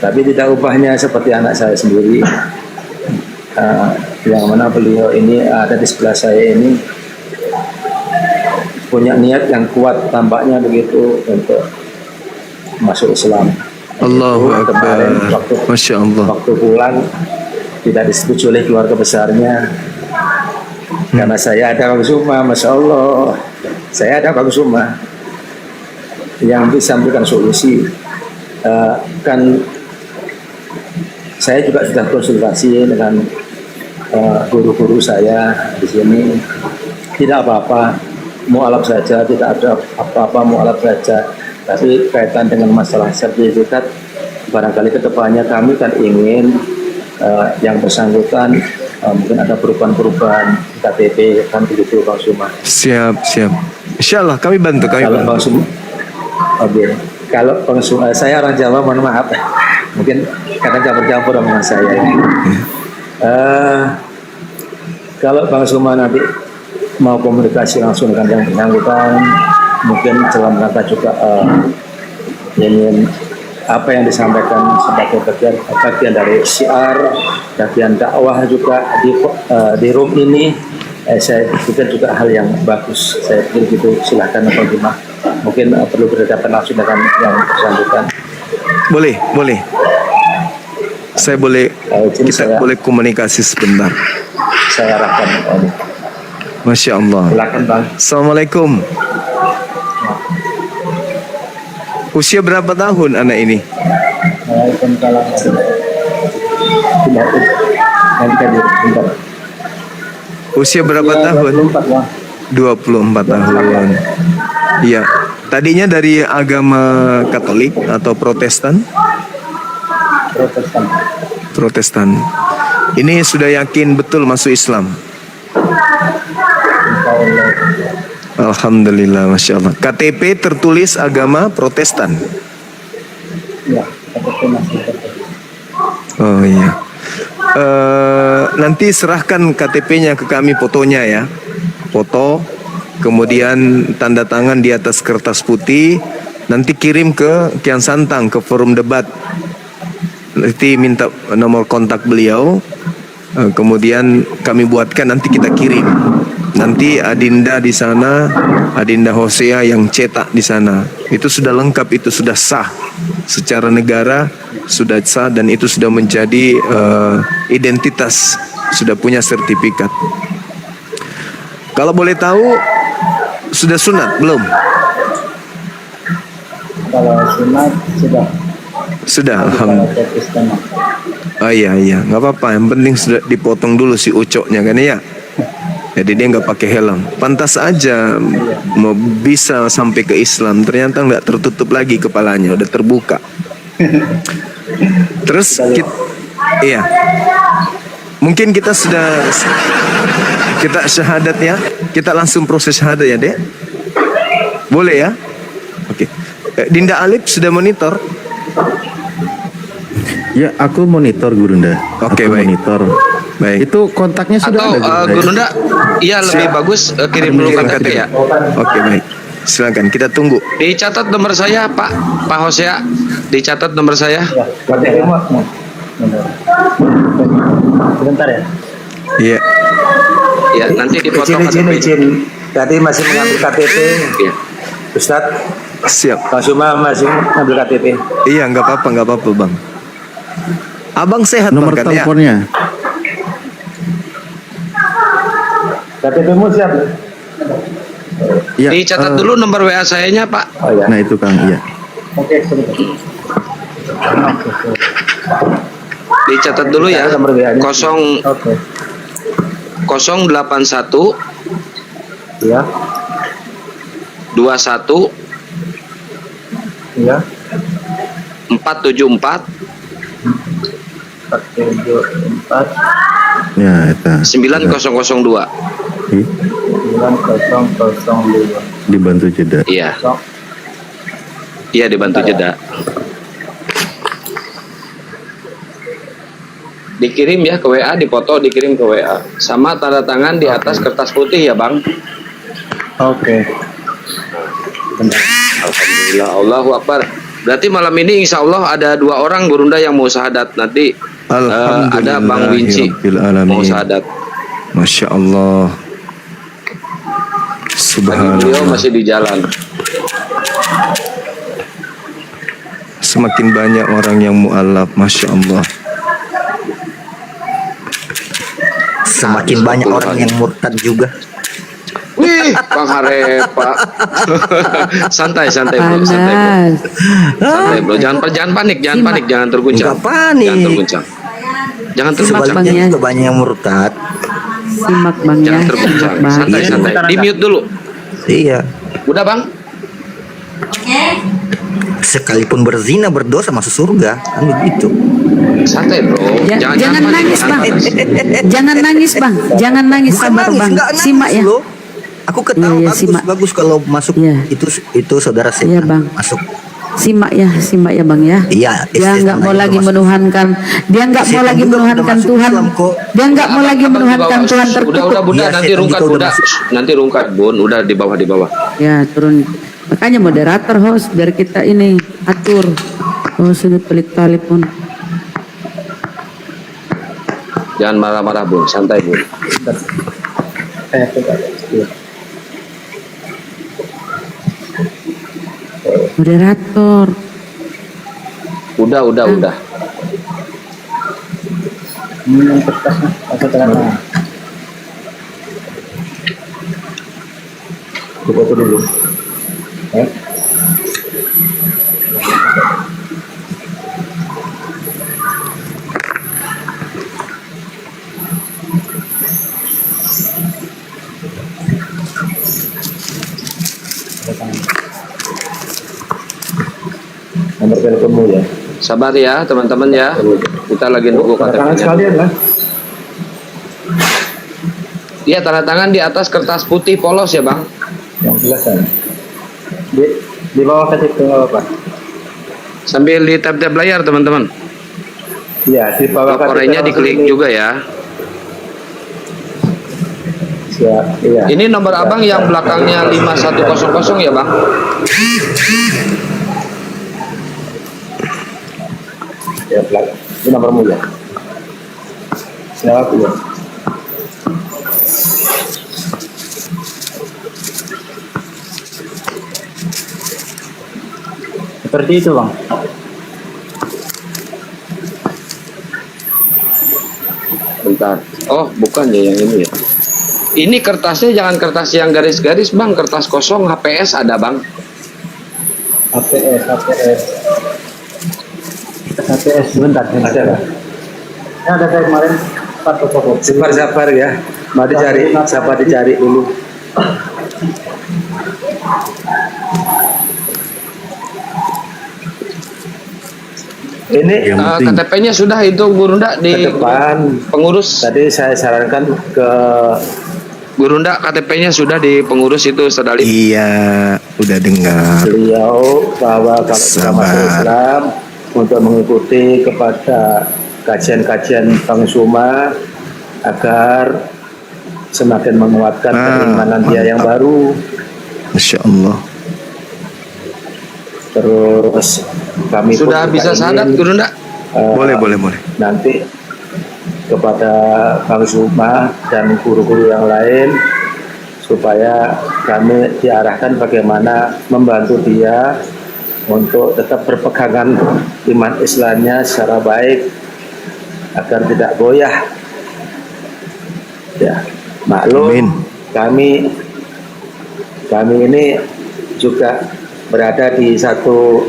tapi tidak upahnya seperti anak saya sendiri. Yang mana beliau ini ada di sebelah saya ini punya niat yang kuat tampaknya begitu untuk masuk Islam. Allahu Itu kemarin Akbar. Masya Allah. waktu pulang tidak disetujui oleh keluarga besarnya karena saya ada Bang Suma, Masya Allah, saya ada Bang Suma yang bisa memberikan solusi. Kan saya juga sudah konsultasi dengan guru-guru saya di sini. Tidak apa-apa, mualaf saja, tidak ada apa-apa, mualaf saja. Tapi kaitan dengan masalah sertifikat, barangkali kedepannya kami kan ingin yang bersangkutan mungkin ada perubahan-perubahan KTP, kan begitu Bang Suma. Siap. Insya Allah kami bantu. Kalau Bang Suma, oke. Kalau Bang Suma, saya orang Jawa, mohon maaf, mungkin kadang campur-campur sama saya. Kalau Bang Suma nanti mau komunikasi langsung dengan yang bersangkutan, mungkin dalam rangka juga ingin apa yang disampaikan sebagai bagian dari syiar, bagian dakwah juga di room ini, saya pikir juga hal yang bagus. Saya pikir gitu, silahkan Bang Suma. Mungkin perlu berhadapan langsung dengan yang bersangkutan. Boleh. Saya boleh, kita boleh komunikasi sebentar. Saya arahkan. Masya Allah. Silakan Bang. Assalamualaikum. Usia berapa tahun anak ini? Waalaikumsalam. Usia berapa tahun? 24 tahun. Iya. Tadinya dari agama Katolik atau Protestan? Protestan. Ini sudah yakin betul masuk Islam? Alhamdulillah, Masya Allah. KTP tertulis agama Protestan? Oh iya. Nanti serahkan KTP-nya ke kami, fotonya ya. Foto, kemudian tanda tangan di atas kertas putih. Nanti kirim ke Kian Santang, ke forum debat. Nanti minta nomor kontak beliau, kemudian kami buatkan, nanti kita kirim. Nanti Adinda di sana, Adinda Hosea yang cetak di sana. Itu sudah lengkap, itu sudah sah secara negara, sudah sah, dan itu sudah menjadi identitas, sudah punya sertifikat. Kalau boleh tahu, sudah sunat belum? Kalau sunat Sudah, alhamdulillah. Oh iya, nggak apa-apa. Yang penting sudah dipotong dulu si ucoknya kan ya. Jadi dia nggak pakai helm. Pantas aja mau bisa sampai ke Islam. Ternyata nggak tertutup lagi kepalanya, udah terbuka. Terus iya. Mungkin kita syahadat ya. Kita langsung proses syahadat ya, Dek. Boleh ya? Oke. Dinda Alif sudah monitor. Ya, aku monitor Gurunda. Oke, Aku baik. monitor. Baik. Itu kontaknya sudah Atau ada Gurunda, iya lebih bagus kirim dulu KTP ya. Oke, baik. Silakan, kita tunggu. Dicatat nomor saya, Pak Hosea. Dicatat nomor saya. Sebentar ya. Iya. Ya, nanti dipotong KTP. Izin. Tadi masih mengambil KTP. Ya. Ustadz, Siap. Bang Suma masih mengambil KTP. Iya, nggak apa-apa, Bang. Abang sehat, Nomor Bang, kan, ya? teleponnya. KTP-mu siap? Ya, Dicatat dulu nomor WA saya-nya, Pak. Oh ya. Nah, itu Kang, iya. Oke, sebentar. Dicatat dulu ya. Nomor WA-nya. 081 Oke. Ya. 21 Ya. 474 474. Ya, itu. 9002. Dibantu jeda. Iya. Iya, dibantu jeda. Dikirim ya ke WA, dipoto dikirim ke WA. Sama tanda tangan di atas kertas putih ya, Bang. Oke. Alhamdulillah, Allahu Akbar. Berarti malam ini insya Allah ada 2 orang Gurunda yang mau syahadat. Nanti ada Bang Winci mau syahadat. Masya Allah. Lagi Subhanallah. beliau masih di jalan. Semakin banyak orang yang mu'alaf, Masya Allah. Semakin banyak orang yang murtad juga. Wih, Bang Harepa. Santai bro, santai bro. Panas. Santai bro, jangan panik, jangan terguncang. Enggak panik. Jangan terguncang. Jangan terguncang. Bang, Sebaliknya ya. juga banyak yang murtad. Simak Bang ya. Jangan terguncang. Simak, Bang. Santai. Di mute dulu. Iya. Udah Bang? Sekalipun berzina berdosa masuk surga, kan begitu. Santai bro. Jangan panik, nangis jangan Bang. panik. Jangan nangis Bang. Jangan nangis, Bukan sabar nangis, Bang. enggak nangis Simak ya. loh. Aku ketawa Iya, simak. bagus kalau masuk Iya. itu saudara Iya, saya Bang. masuk. Simak ya Bang ya. Iya, Dia nggak mau lagi menuhankan. Dia nggak mau Setan lagi juga udah menuhankan masuk Tuhan. Islam kok. Dia nggak mau lagi Abang menuhankan di bawah. Tuhan Udah terkutuk. Bunda, Iya, nanti setan rungkat juga udah Bunda. masuk. Nanti rungkat Bun, udah di bawah. Ya turun. Makanya moderator host biar kita ini atur. Oh sudah pelik telepon. Jangan marah-marah Bun, santai Bun. Moderator. Udah. Foto dulu. Nomor teleponmu ya. Sabar ya teman-teman ya. Kita lagi nunggu Tanda tangan KTP-nya. sekalian lah. Iya, tanda tangan di atas kertas putih polos ya Bang. Yang jelas kan. Di bawah KTP apa? Sambil di tab-tab layar teman-teman. Iya, di bawah Laporannya diklik juga ya. Siap, iya. Ini nomor abang yang belakangnya 5100 ya Bang. Ya, belakang. Ini nomormu ya. Siap, ya. Seperti itu, Bang. Bentar. Oh, bukan ya yang ini ya. Ini kertasnya jangan kertas yang garis-garis Bang, kertas kosong HPS ada Bang. HPS. HPS, bentar, ada lah. Ya, ada saya kemarin fotokopi. Sabar ya. Mari cari, sabar dicari dulu. Ini Yang penting KTP-nya sudah itu Gurunda di ke depan. pengurus. Tadi saya sarankan ke Gurunda KTP-nya sudah di pengurus itu Sadalip. Iya, udah dengar. beliau bahwa kalau sudah Sabar. masuk Islam untuk mengikuti kepada kajian-kajian Bang Suma agar semakin menguatkan keimanan dia yang baru. Masya Allah. Terus kami pun Sudah juga bisa ingin, syahadat Gurunda? Boleh. nanti kepada Bang Suma dan guru-guru yang lain supaya kami diarahkan bagaimana membantu dia untuk tetap berpegangan iman Islamnya secara baik agar tidak goyah. Ya, maklum Amin. kami ini juga berada di satu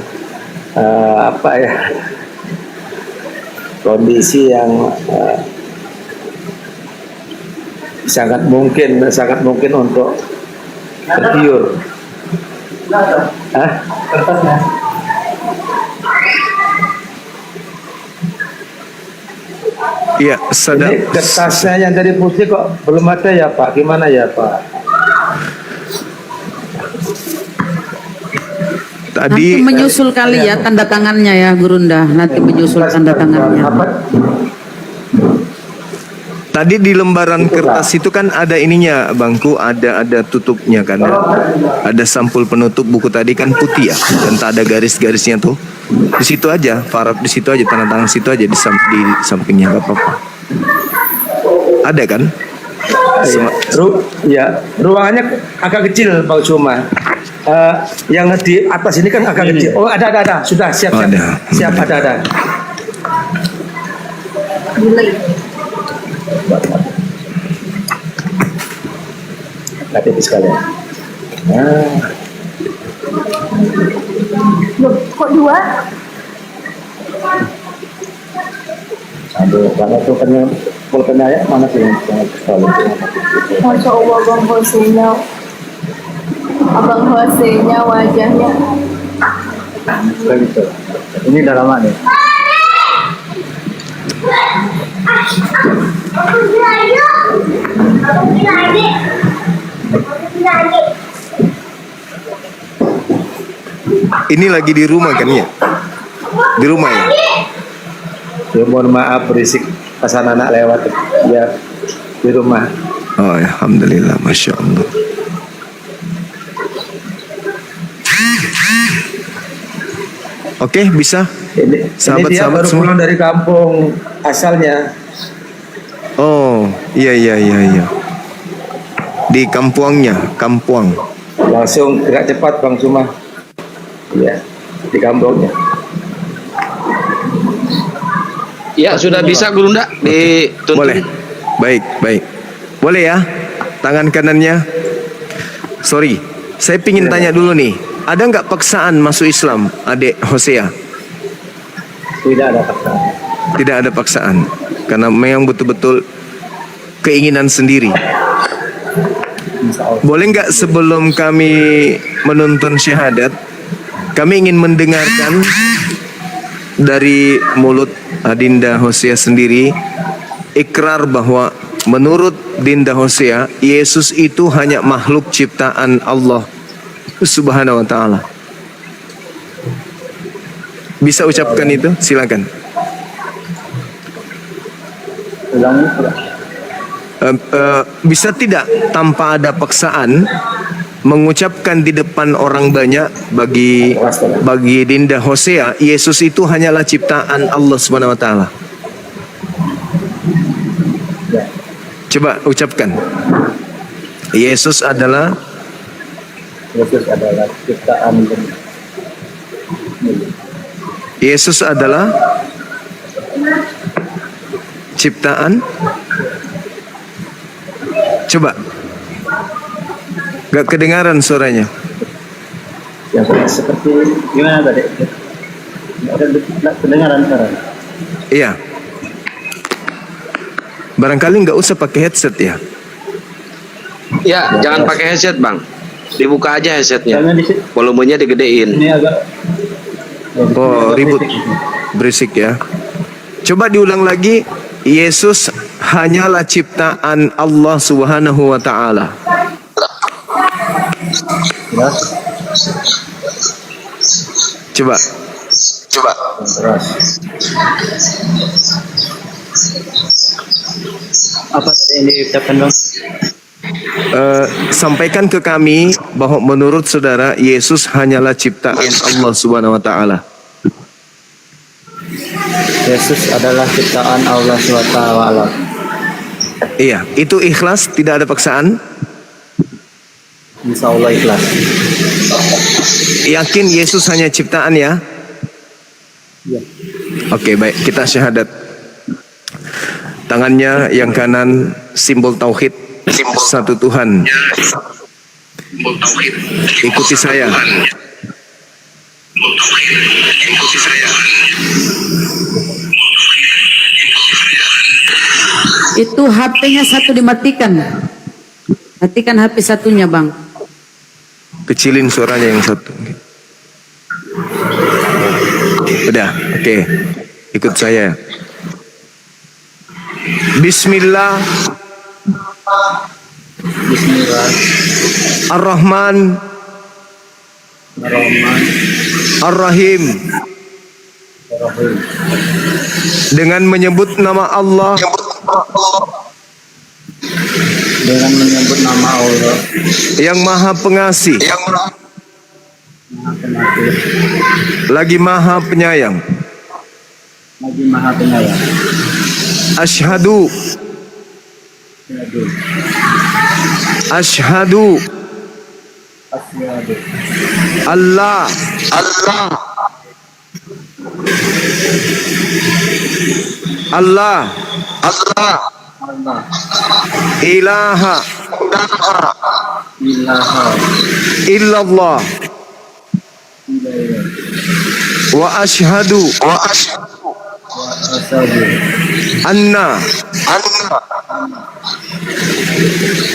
kondisi yang sangat mungkin untuk tergiur. Hah? Kertasnya. Iya, sadar. Ini kertasnya yang dari putih kok belum ada ya Pak? Gimana ya Pak? Nanti Tadi menyusul kali ya tanda tangannya ya Gurunda. Nanti menyusul tanda tangannya. Apa? Tadi di lembaran kertas itu kan ada ininya, Bangku, ada tutupnya kan. Ya? Ada sampul penutup buku tadi kan putih ya, dan tak ada garis-garisnya tuh. Di situ aja, Farab di situ aja, tanda tangan situ aja di sampingnya, nggak apa-apa. Ada kan? Ruangannya agak kecil Bang Suma. Yang di atas ini kan agak kecil. Oh ada. Sudah siap. Ada. Siap ada. KTP sekalian. Loh, kok dua? Aduh, karena tuh pulpennya ya mana sih yang sekali? Masya Allah, Bang Hosenya. Abang Hosenya wajahnya. Begitu. Ini udah lama nih. Ini lagi di rumah kan ya? Di rumah ya? Ya mohon maaf berisik pas anak lewat ya di rumah. Oh, alhamdulillah, masya Allah. Oke, bisa. Ini dia Sahabat-sahabat baru semua. pulang dari kampung asalnya. Oh, iya. Di Kampuangnya, Kampuang. Langsung gerak cepat Bang Suma. Iya, di kampungnya. Ya, sudah bisa Gurunda dituntun. Boleh. Baik. Boleh ya? Tangan kanannya. Sorry, saya pingin tanya dulu nih. Ada nggak paksaan masuk Islam, adik Hosea? Tidak ada paksaan. Tidak ada paksaan, karena memang betul-betul keinginan sendiri. Boleh nggak sebelum kami menuntun syahadat, kami ingin mendengarkan dari mulut Dinda Hosea sendiri ikrar bahwa menurut Dinda Hosea, Yesus itu hanya makhluk ciptaan Allah Subhanahu wa ta'ala. Bisa ucapkan itu? Silakan. Bisa tidak tanpa ada paksaan mengucapkan di depan orang banyak bagi Dinda Hosea, Yesus itu hanyalah ciptaan Allah Subhanahu wa ta'ala. Coba ucapkan. Yesus adalah ciptaan. Yesus adalah ciptaan. Coba. Gak kedengaran suaranya. Yang seperti gimana tadi? Ada kedengaran sekarang. Iya. Barangkali nggak usah pakai headset ya. Ya, jangan pakai headset, Bang. Dibuka aja headsetnya. Jangan Volumenya digedein. Ini agak Oh, ribut. Berisik ya. Coba diulang lagi. Yesus hanyalah ciptaan Allah Subhanahu wa ta'ala. Coba. apa tadi yang diucapkan dong? Sampaikan ke kami bahwa menurut saudara Yesus hanyalah ciptaan Allah Subhanahu wa ta'ala. Yesus adalah ciptaan Allah SWT. Iya, itu ikhlas, tidak ada paksaan. Insya Allah ikhlas. Yakin Yesus hanya ciptaan ya? Ya. Oke, baik, kita syahadat. Tangannya yang kanan simbol tauhid, satu Tuhan. Ikuti saya. Itu HP-nya satu dimatikan. Matikan HP satunya, Bang. Kecilin suaranya yang satu. Udah, oke. Ikut saya. Bismillah. Ar-Rahman. Ar-Rahim. Dengan menyebut nama Allah. Dengan menyebut nama Allah Yang Maha Pengasih. Lagi Maha Penyayang. lagi Maha Penyayang. Asyhadu. Asyhadu. Allah. Allah. Ilaha. Illallah. Wa asyhadu. Anna.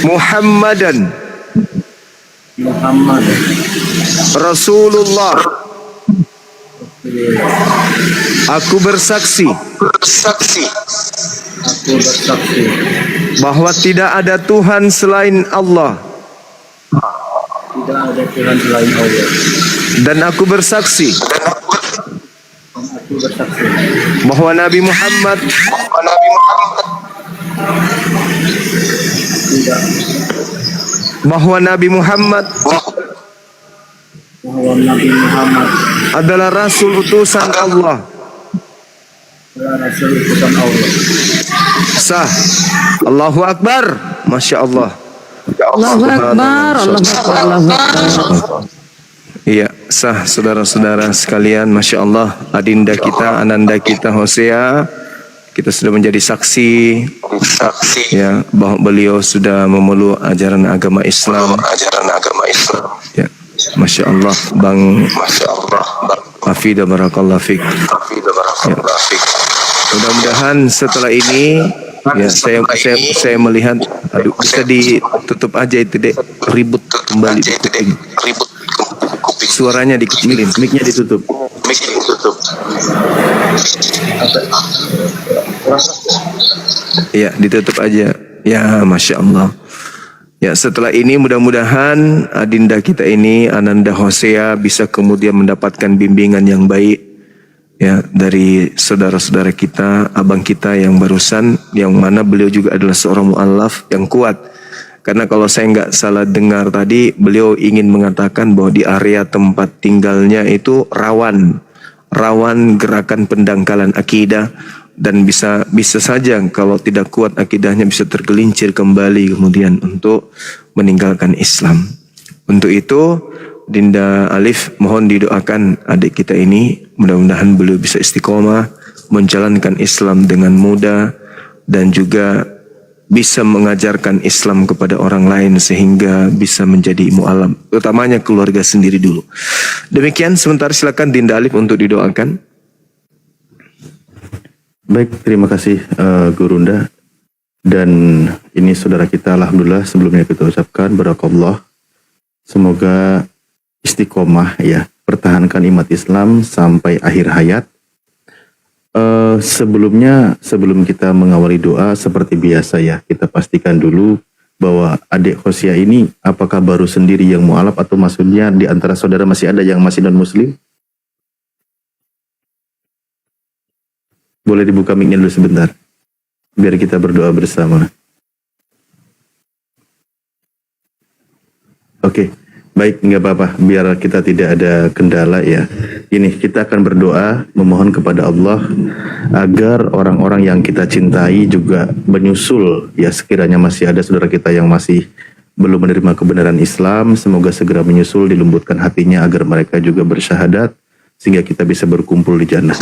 Muhammadan. Rasulullah. Aku bersaksi bahwa tidak ada Tuhan selain Allah. Dan aku bersaksi bahwa Nabi Muhammad adalah Rasul utusan Allah. Sah. Allahu Akbar. Masya Allah. Allahu Akbar, Allahu Akbar, Allahu Akbar. Iya, sah saudara-saudara sekalian, Masya Allah, adinda kita, ananda kita Hosea, kita sudah menjadi saksi ya bahwa beliau sudah memeluk ajaran agama Islam. Ya, Masya Allah, Bang Hafidha Barakallah Fik. Ya. Mudah-mudahan setelah ini ya saya melihat, aduh, bisa ditutup aja itu dek, ribut kembali di kuping. Suaranya dikecilin, mic-nya ditutup. Ya, ditutup aja. Ya, Masya Allah. Ya, setelah ini mudah-mudahan adinda kita ini, Ananda Hosea, bisa kemudian mendapatkan bimbingan yang baik ya dari saudara-saudara kita, abang kita yang barusan, yang mana beliau juga adalah seorang mu'allaf yang kuat. Karena kalau saya nggak salah dengar tadi, beliau ingin mengatakan bahwa di area tempat tinggalnya itu rawan gerakan pendangkalan akidah, dan bisa saja kalau tidak kuat akidahnya bisa tergelincir kembali kemudian untuk meninggalkan Islam. Untuk itu Dinda Alif mohon didoakan adik kita ini, mudah-mudahan beliau bisa istiqomah menjalankan Islam dengan mudah dan juga bisa mengajarkan Islam kepada orang lain sehingga bisa menjadi mu'alam, utamanya keluarga sendiri dulu. Demikian, sebentar silakan Dinda Alif untuk didoakan. Baik, terima kasih Gurunda. Dan ini saudara kita, alhamdulillah sebelumnya kita ucapkan barakallah. Semoga istiqomah ya, pertahankan iman Islam sampai akhir hayat. Sebelum kita mengawali doa seperti biasa ya, kita pastikan dulu bahwa adik Hosea ini apakah baru sendiri yang mu'alaf atau maksudnya di antara saudara masih ada yang masih non-muslim? Boleh dibuka mic-nya dulu sebentar, biar kita berdoa bersama. Oke, baik, nggak apa-apa, biar kita tidak ada kendala ya. Ini kita akan berdoa memohon kepada Allah agar orang-orang yang kita cintai juga menyusul ya, sekiranya masih ada saudara kita yang masih belum menerima kebenaran Islam, semoga segera menyusul, dilembutkan hatinya agar mereka juga bersyahadat sehingga kita bisa berkumpul di jannah.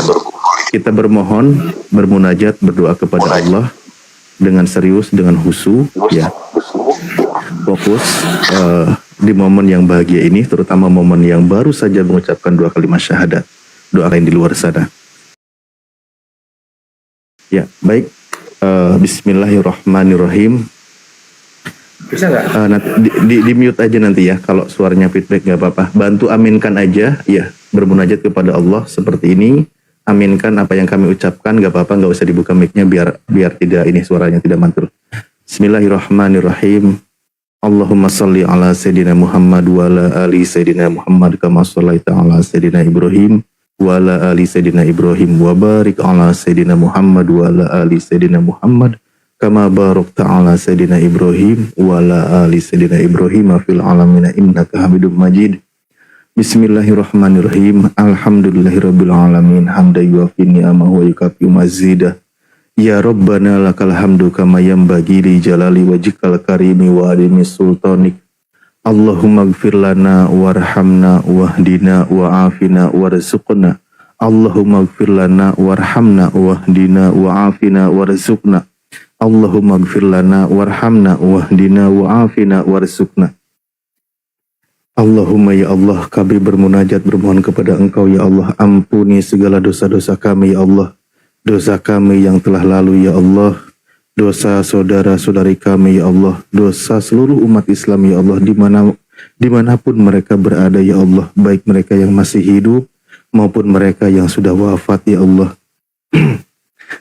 Kita bermohon, bermunajat, berdoa kepada Allah dengan serius, dengan khusyuk ya. Fokus di momen yang bahagia ini, terutama momen yang baru saja mengucapkan 2 kalimat syahadat. Doa lain di luar sana. Ya, baik. Bismillahirrahmanirrahim. Bisa nggak? Di mute aja nanti ya, kalau suaranya feedback nggak apa-apa. Bantu aminkan aja, ya. Bermunajat kepada Allah seperti ini. aminkan apa yang kami ucapkan, gak apa-apa, gak usah dibuka mic-nya biar tidak ini suaranya tidak mantul. Bismillahirrahmanirrahim. Allahumma salli ala Sayyidina Muhammad wa ala ali Sayyidina Muhammad kama sallaita ala Sayyidina Ibrahim wa ala ali Sayyidina Ibrahim wa barik ala Sayyidina Muhammad wa ala ali Sayyidina Muhammad kama barakta ala Sayyidina Ibrahim wa ala ali Sayyidina Ibrahim fil alamin innaka Hamidum Majid. Bismillahirrahmanirrahim. Alhamdulillahirabbil alamin hamdan yuwafi ni'amahu wa yukafi mazidah. Ya Rabbana lakal hamdu kama yanbaghi li jalali wajhikal karimi wa adimi sultanik. Allahumma ighfir lana warhamna wahdina wa'afina warzuqna. Allahumma ighfir lana warhamna wahdina wa'afina warzuqna. Allahumma ighfir lana warhamna wahdina wa'afina warzuqna. Allahumma ya Allah, kami bermunajat bermohon kepada Engkau ya Allah, ampuni segala dosa-dosa kami ya Allah, dosa kami yang telah lalu ya Allah, dosa saudara-saudari kami ya Allah, dosa seluruh umat Islam ya Allah, dimanapun mereka berada ya Allah, baik mereka yang masih hidup maupun mereka yang sudah wafat ya Allah.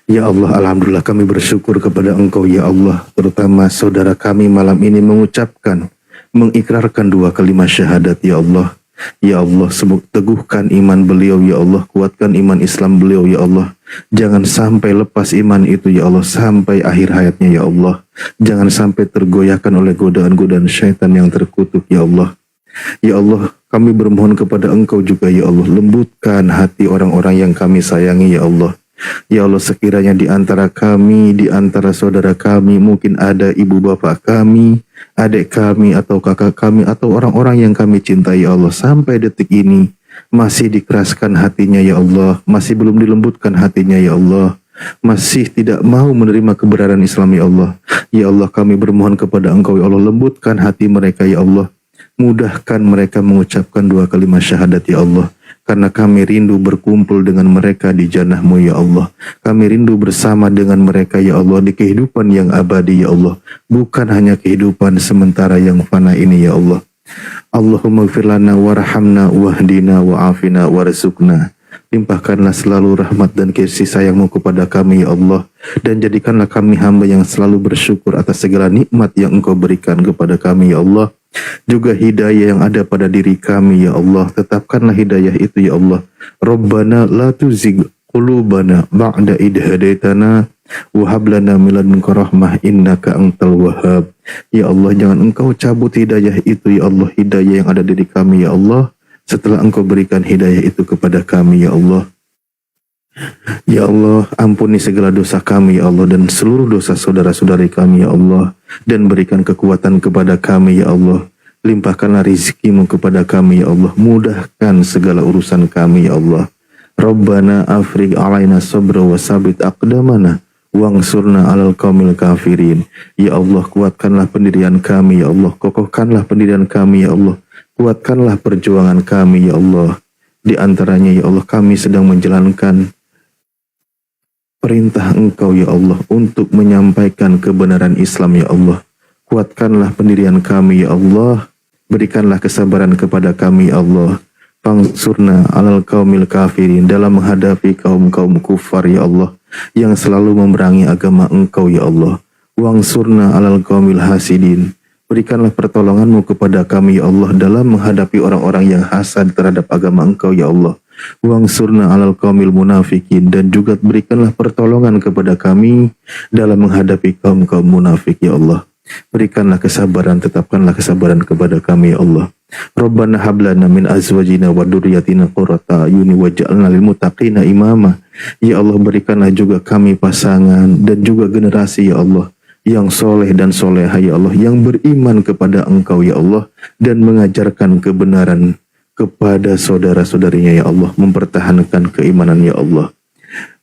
Ya Allah, alhamdulillah kami bersyukur kepada Engkau ya Allah, terutama saudara kami malam ini mengikrarkan 2 kalimat syahadat ya Allah. Ya Allah, teguhkan iman beliau ya Allah, kuatkan iman Islam beliau ya Allah. Jangan sampai lepas iman itu ya Allah sampai akhir hayatnya ya Allah. Jangan sampai tergoyahkan oleh godaan-godaan syaitan yang terkutuk ya Allah. Ya Allah, kami bermohon kepada Engkau juga ya Allah, lembutkan hati orang-orang yang kami sayangi ya Allah. Ya Allah, sekiranya di antara kami, di antara saudara kami, mungkin ada ibu bapak kami, adik kami, atau kakak kami, atau orang-orang yang kami cintai ya Allah, sampai detik ini masih dikeraskan hatinya ya Allah, masih belum dilembutkan hatinya ya Allah, masih tidak mau menerima kebenaran Islam ya Allah. Ya Allah, kami bermohon kepada Engkau ya Allah, lembutkan hati mereka ya Allah, mudahkan mereka mengucapkan 2 kalimat syahadat ya Allah. Karena kami rindu berkumpul dengan mereka di jannah-Mu ya Allah. Kami rindu bersama dengan mereka ya Allah di kehidupan yang abadi ya Allah. Bukan hanya kehidupan sementara yang fana ini ya Allah. Allahumma ighfir lana warhamna wahdina wa'afina warzuqna. Limpahkanlah selalu rahmat dan kasih sayang-Mu kepada kami ya Allah. Dan jadikanlah kami hamba yang selalu bersyukur atas segala nikmat yang Engkau berikan kepada kami ya Allah. Juga hidayah yang ada pada diri kami ya Allah, tetapkanlah hidayah itu ya Allah. Rabbana la tuzigh qulubana ba'da idh hadaitana wa hab lana min ladunka rahmah innaka antal wahhab. Ya Allah, jangan Engkau cabut hidayah itu ya Allah, hidayah yang ada di diri kami ya Allah, setelah Engkau berikan hidayah itu kepada kami ya Allah. Ya Allah, ampuni segala dosa kami ya Allah dan seluruh dosa saudara-saudari kami ya Allah, dan berikan kekuatan kepada kami ya Allah. Limpahkanlah rizki-Mu kepada kami ya Allah, mudahkan segala urusan kami ya Allah. Rabbana afrigh alaina sabra wa sabit aqdamana wangsurna alal qaumil kafirin. Ya Allah, kuatkanlah pendirian kami ya Allah, kokohkanlah pendirian kami ya Allah, kuatkanlah perjuangan kami ya Allah. Di antaranya ya Allah, kami sedang menjalankan perintah Engkau ya Allah untuk menyampaikan kebenaran Islam ya Allah. Kuatkanlah pendirian kami ya Allah, berikanlah kesabaran kepada kami ya Allah. Fangsurna alal qaumil kafirin, dalam menghadapi kaum-kaum kufar ya Allah yang selalu memerangi agama Engkau ya Allah. Wangsurna alal qaumil hasidin, berikanlah pertolongan-Mu kepada kami ya Allah dalam menghadapi orang-orang yang hasad terhadap agama Engkau ya Allah. Wangsurna alal qaumil munafikin, dan juga berikanlah pertolongan kepada kami dalam menghadapi kaum-kaum munafik ya Allah. Berikanlah kesabaran, tetapkanlah kesabaran kepada kami ya Allah. Rabbana hablana min azwajina wa dzurriyyatina qurrata a'yuni waj'alna lil muttaqina imama. Ya Allah, berikanlah juga kami pasangan dan juga generasi ya Allah yang soleh dan soleha ya Allah, yang beriman kepada Engkau ya Allah dan mengajarkan kebenaran kepada saudara-saudarinya ya Allah, mempertahankan keimanan ya Allah.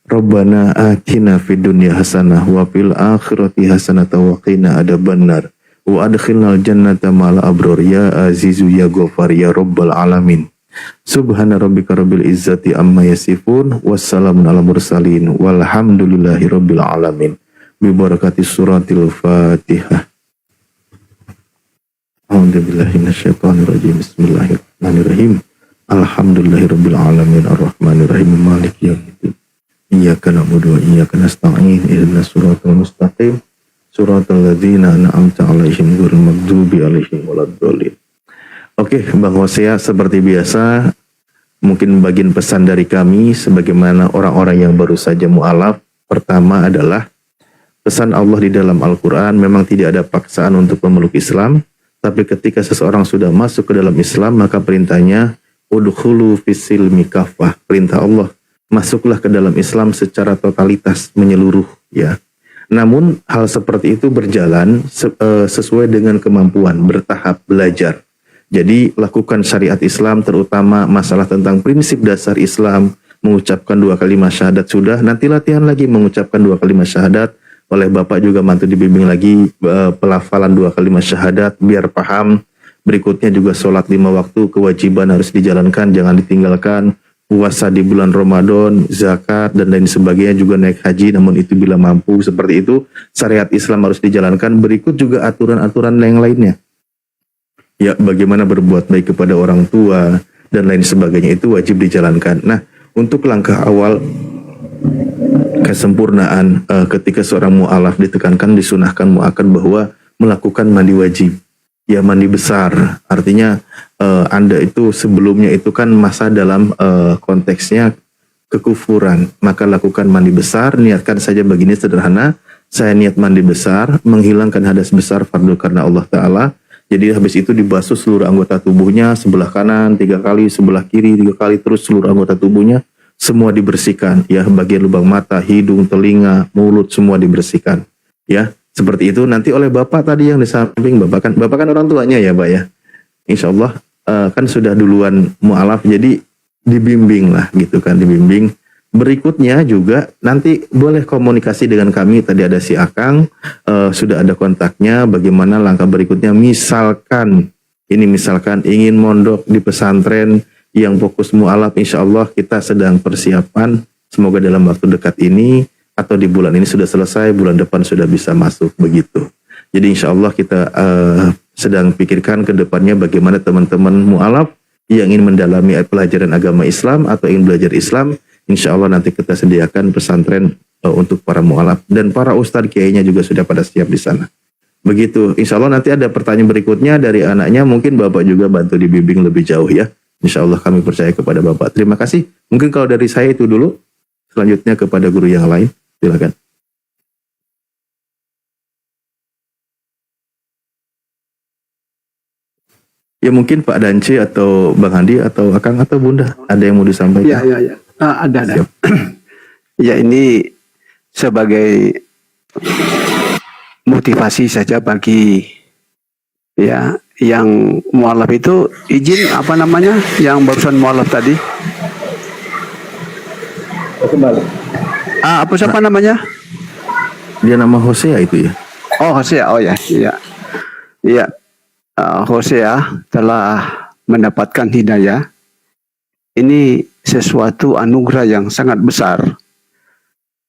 Rabbana atina fid dunya hasanah wa fil akhirati hasanah wa qina adzabannar wa adkhilnal jannata ma'al abrar ya azizu ya ghafar ya rabbal alamin. Subhana rabbika rabbil izzati amma yasifun wassalamun alal mursalin walhamdulillahi rabbil alamin. Bi barakati suratil Fatihah. A'udzubillahi minasyaitonir rajim. Bismillahirrahmanirrahim. Alhamdulillahirabbil alamin arrahmanirrahim maliki yaumiddin. Iyyaka na'budu wa iyyaka nasta'in. Ihdinas siratal mustaqim. Siratal ladzina an'amta 'alaihim ghairil maghdubi 'alaihim waladdallin. Oke, Bang Hosea, seperti biasa mungkin bagian pesan dari kami sebagaimana orang-orang yang baru saja mu'alaf. Pertama adalah pesan Allah di dalam Al-Quran, memang tidak ada paksaan untuk memeluk Islam, tapi ketika seseorang sudah masuk ke dalam Islam, maka perintahnya udkhulu fis-silmi kafah. Perintah Allah, masuklah ke dalam Islam secara totalitas, menyeluruh, ya. Namun hal seperti itu berjalan sesuai dengan kemampuan, bertahap, belajar. Jadi lakukan syariat Islam, terutama masalah tentang prinsip dasar Islam, mengucapkan 2 kalimat syahadat sudah, nanti latihan lagi mengucapkan 2 kalimat syahadat. Oleh Bapak juga bantu dibimbing lagi pelafalan 2 kalimat syahadat biar paham. Berikutnya juga sholat 5 waktu, kewajiban harus dijalankan, jangan ditinggalkan. Puasa di bulan Ramadan, zakat dan lain sebagainya, juga naik haji, namun itu bila mampu. Seperti itu syariat Islam harus dijalankan. Berikut juga aturan-aturan yang lainnya, ya, bagaimana berbuat baik kepada orang tua dan lain sebagainya, itu wajib dijalankan. Nah, untuk langkah awal kesempurnaan, ketika seorang mu'alaf ditekankan, disunahkan mu'akad bahwa melakukan mandi wajib, ya, mandi besar. Artinya Anda itu sebelumnya itu kan masa dalam konteksnya kekufuran, maka lakukan mandi besar. Niatkan saja begini sederhana, saya niat mandi besar, menghilangkan hadas besar fardu karena Allah Ta'ala. Jadi habis itu dibasuh seluruh anggota tubuhnya, sebelah kanan 3 kali, sebelah kiri 3 kali, terus seluruh anggota tubuhnya semua dibersihkan, ya, bagian lubang mata, hidung, telinga, mulut, semua dibersihkan, ya, seperti itu. Nanti oleh Bapak tadi yang di samping, Bapak kan orang tuanya ya, Pak, ya, Insya Allah kan sudah duluan mu'alaf, jadi dibimbing lah gitu kan, dibimbing. Berikutnya juga nanti boleh komunikasi dengan kami, tadi ada si Akang, sudah ada kontaknya, bagaimana langkah berikutnya. Misalkan ingin mondok di pesantren yang fokus mu'alaf, insya Allah kita sedang persiapan, semoga dalam waktu dekat ini atau di bulan ini sudah selesai, bulan depan sudah bisa masuk, begitu. Jadi insya Allah kita sedang pikirkan ke depannya bagaimana teman-teman mu'alaf yang ingin mendalami pelajaran agama Islam atau ingin belajar Islam, insya Allah nanti kita sediakan pesantren untuk para mu'alaf, dan para ustadz kiainya juga sudah pada siap di sana. Begitu, insya Allah nanti ada pertanyaan berikutnya dari anaknya, mungkin Bapak juga bantu dibimbing lebih jauh, ya. Insya Allah kami percaya kepada Bapak. Terima kasih. Mungkin kalau dari saya itu dulu. Selanjutnya kepada guru yang lain. Silakan. Ya, mungkin Pak Dance atau Bang Handi atau Akang atau Bunda, ada yang mau disampaikan? Ya. Ada. Ya, ini sebagai motivasi saja bagi, ya, yang mu'alaf itu. Izin apa namanya yang barusan mu'alaf tadi? Kembali. Apa siapa namanya? Dia nama Hosea itu, ya? Oh, Hosea. Oh ya, iya. Iya. Hosea telah mendapatkan hidayah. Ini sesuatu anugerah yang sangat besar.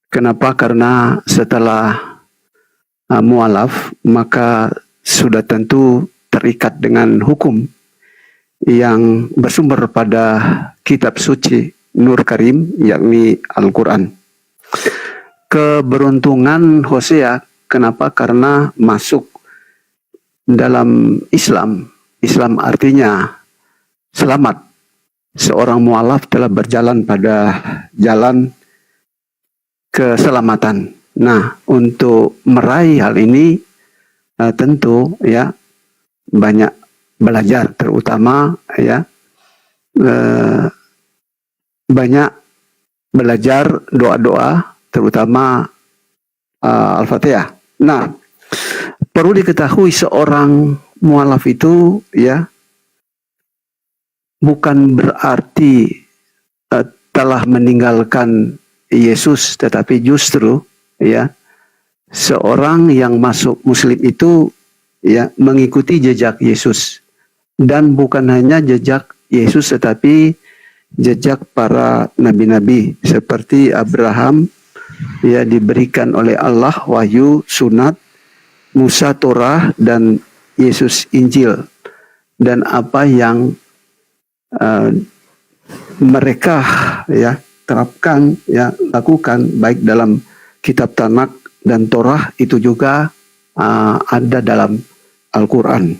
Kenapa? Karena setelah mu'alaf, maka sudah tentu terikat dengan hukum yang bersumber pada kitab suci Nur Karim, yakni Al-Quran. Keberuntungan Hosea, kenapa? Karena masuk dalam Islam. Islam artinya selamat. Seorang mu'alaf telah berjalan pada jalan keselamatan. Nah, untuk meraih hal ini tentu, ya, banyak belajar, terutama, ya, banyak belajar doa-doa, terutama Al-Fatihah. Nah, perlu diketahui seorang mu'alaf itu, ya, bukan berarti telah meninggalkan Yesus, tetapi justru, ya, seorang yang masuk Muslim itu, ya, mengikuti jejak Yesus, dan bukan hanya jejak Yesus tetapi jejak para nabi-nabi seperti Abraham, ya, diberikan oleh Allah wahyu, sunat, Musa Torah, dan Yesus Injil, dan apa yang mereka, ya, terapkan, ya, lakukan baik dalam kitab Tanak dan Torah itu juga ada dalam Al-Quran.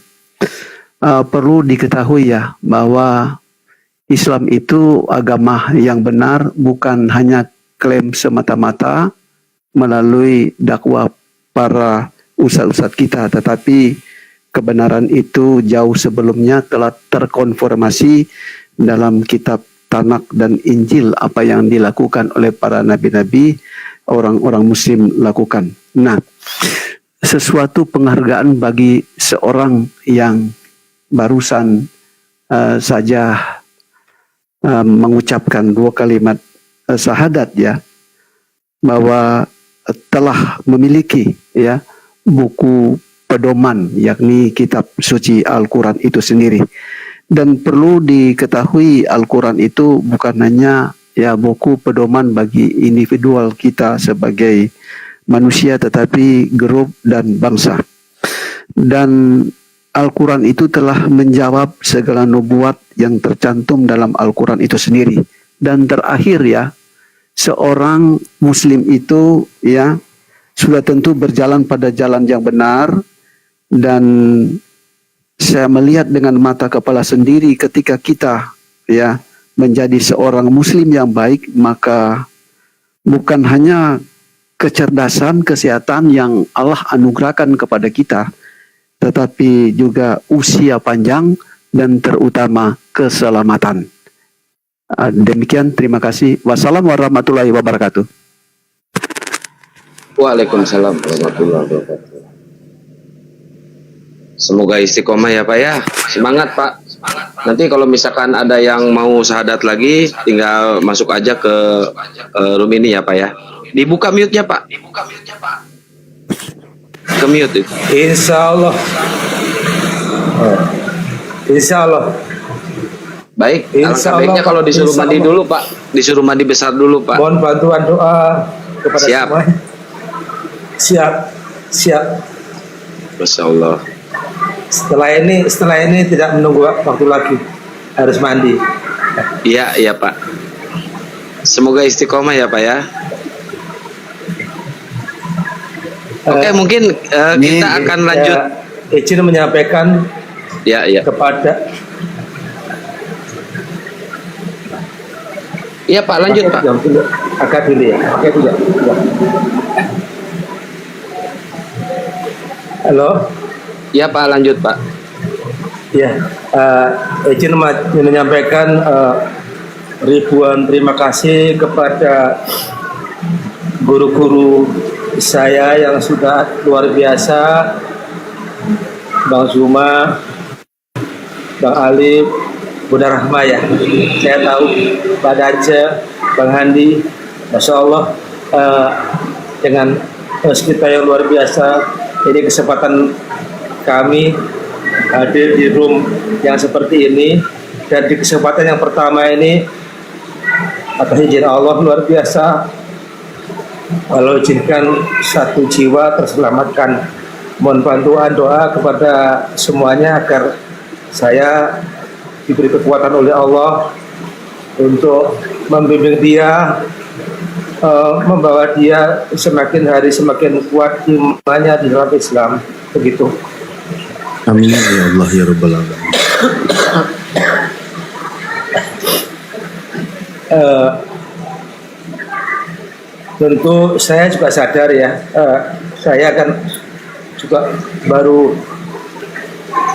Perlu diketahui ya bahwa Islam itu agama yang benar, bukan hanya klaim semata-mata melalui dakwah para ustadz-ustadz kita, tetapi kebenaran itu jauh sebelumnya telah terkonfirmasi dalam kitab Tanak dan Injil, apa yang dilakukan oleh para nabi-nabi, orang-orang muslim lakukan. Nah, sesuatu penghargaan bagi seorang yang barusan saja mengucapkan 2 kalimat syahadat, ya, bahwa telah memiliki, ya, buku pedoman, yakni kitab suci Al-Quran itu sendiri. Dan perlu diketahui Al-Quran itu bukan hanya, ya, buku pedoman bagi individual kita sebagai manusia, tetapi grup dan bangsa. Dan Al-Quran itu telah menjawab segala nubuat yang tercantum dalam Al-Quran itu sendiri. Dan terakhir, ya, seorang muslim itu, ya, sudah tentu berjalan pada jalan yang benar. Dan saya melihat dengan mata kepala sendiri ketika kita, ya, menjadi seorang muslim yang baik, maka bukan hanya kecerdasan, kesehatan yang Allah anugerahkan kepada kita, tetapi juga usia panjang dan terutama keselamatan. Demikian, terima kasih. Wassalamualaikum warahmatullahi wabarakatuh. Waalaikumsalam warahmatullahi wabarakatuh. Semoga istiqomah ya Pak ya. Semangat Pak. Nanti kalau misalkan ada yang mau syahadat lagi, tinggal masuk aja ke room ini ya Pak ya. Dibuka mute-nya Pak. Ke mute itu. Insya Allah. Insya Allah. Baik, Insya alangkah baiknya Allah, kalau disuruh insya mandi Allah. dulu Pak. Disuruh mandi besar dulu Pak. Mohon bantuan doa kepada Siap. semuanya. Siap. Masya Allah. Setelah ini tidak menunggu waktu lagi, harus mandi. Iya Pak. Semoga istiqomah ya Pak ya. Oke, mungkin kita akan lanjut. Izin menyampaikan Ya. kepada. Iya Pak, lanjut Pak. Agak dulu ya. Oke dulu. Halo. Iya Pak, lanjut Pak. Ya, izin menyampaikan ribuan terima kasih kepada guru-guru saya yang sudah luar biasa, Bang Zuma, Bang Alif, Bunda Rahma ya. Saya tahu Pak Dace, Bang Handi, Masya Allah, dengan host kita yang luar biasa. Ini kesempatan kami hadir di room yang seperti ini, dan di kesempatan yang pertama ini atas izin Allah luar biasa, kalau izinkan satu jiwa terselamatkan. Mohon bantuan doa kepada semuanya agar saya diberi kekuatan oleh Allah untuk membimbing dia, membawa dia semakin hari semakin kuat imannya di dalam Islam. Begitu. Amin ya Allah ya Rabbal Alamin. Tentu saya juga sadar ya, saya kan juga baru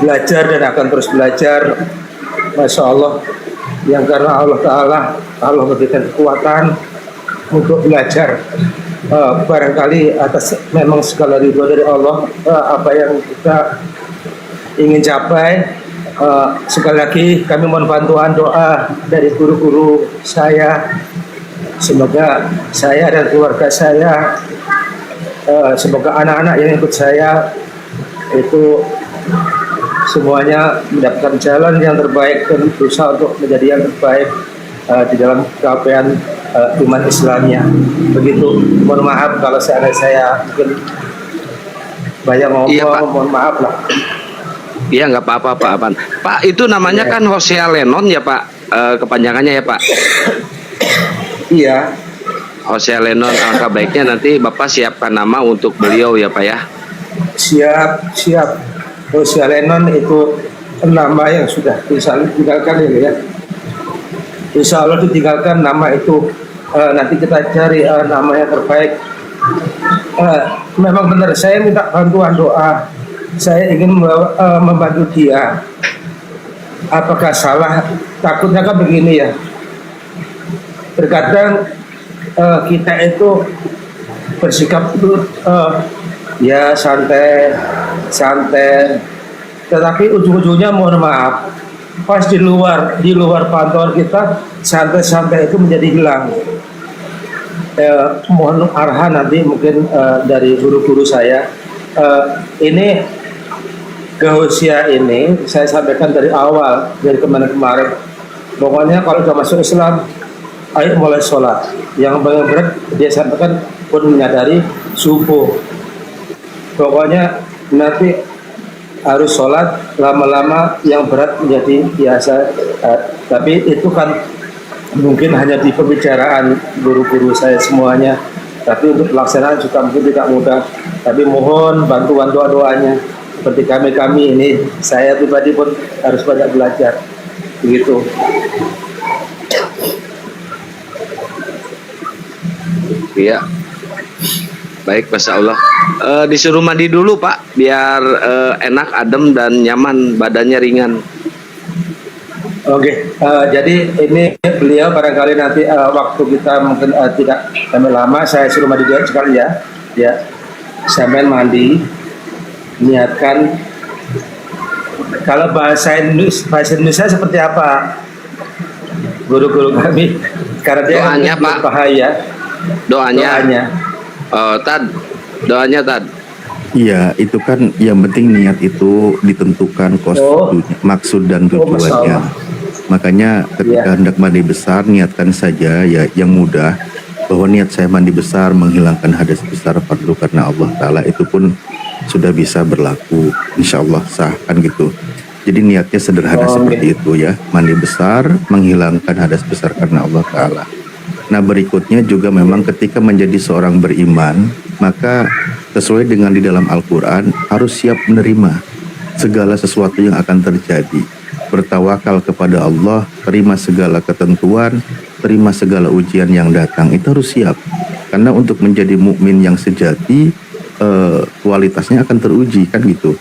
belajar dan akan terus belajar. Masya Allah, yang karena Allah memberikan kekuatan untuk belajar. Barangkali atas memang segala ridho dari Allah, apa yang kita ingin capai. Sekali lagi kami mohon bantuan doa dari guru-guru saya. Semoga saya dan keluarga saya, semoga anak-anak yang ikut saya itu semuanya mendapatkan jalan yang terbaik dan berusaha untuk menjadi yang terbaik di dalam capaian iman Islamnya. Begitu. Mohon maaf kalau saya mungkin banyak ngomong, Iya, Pak. mohon maaf lah. Iya nggak apa-apa Pak Apan. Pak itu namanya kan Hosea Lennon ya Pak, kepanjangannya ya Pak. Iya, Jose Lennon, angka baiknya nanti Bapak siapkan nama untuk beliau ya Pak ya. siap, siap. Jose Lennon itu nama yang sudah ditinggalkan ini ya. Insya Allah ditinggalkan nama itu. Nanti kita cari nama yang terbaik. Memang benar, saya minta bantuan doa. Saya ingin membantu dia. Apakah salah? Takutnya kan begini ya. Terkadang kita itu bersikap itu ya santai, santai. Tetapi ujung-ujungnya mohon maaf, pas di luar pantauan kita, santai-santai itu menjadi hilang. Mohon arahan nanti mungkin dari guru-guru saya. Ini Gahusia ini saya sampaikan dari awal, dari kemarin. Pokoknya kalau sudah masuk Islam, ayo mulai sholat. Yang paling berat dia sampaikan pun menyadari subuh. Pokoknya nanti harus sholat, lama-lama yang berat menjadi biasa. Tapi itu kan mungkin hanya di pembicaraan guru-guru saya semuanya. Tapi untuk pelaksanaan juga mungkin tidak mudah. Tapi mohon bantuan doa-doanya. Seperti kami ini, saya pribadi pun harus banyak belajar. Begitu. Iya. Baik, Masya Allah. Disuruh mandi dulu Pak, biar enak, adem dan nyaman, badannya ringan. Oke, jadi ini beliau barangkali nanti waktu kita mungkin tidak sampai lama, saya suruh mandi dulu sekali ya. Ya, sampai mandi, niatkan. Kalau bahasa Indonesia seperti apa? Guru-guru kami, karena dia Doanya, Pak. bahaya. Doanya. Tad, doanya Tad. Iya, itu kan yang penting niat itu ditentukan maksud dan tujuannya. Makanya ketika hendak mandi besar, niatkan saja ya yang mudah, bahwa niat saya mandi besar menghilangkan hadas besar fardu karena Allah Ta'ala, itu pun sudah bisa berlaku, insya Allah sah kan gitu. Jadi niatnya sederhana seperti itu ya, mandi besar menghilangkan hadas besar karena Allah Ta'ala. Nah berikutnya juga memang ketika menjadi seorang beriman, maka sesuai dengan di dalam Al-Quran harus siap menerima segala sesuatu yang akan terjadi. Bertawakal kepada Allah, terima segala ketentuan, terima segala ujian yang datang, itu harus siap. Karena untuk menjadi mukmin yang sejati, kualitasnya akan teruji kan gitu.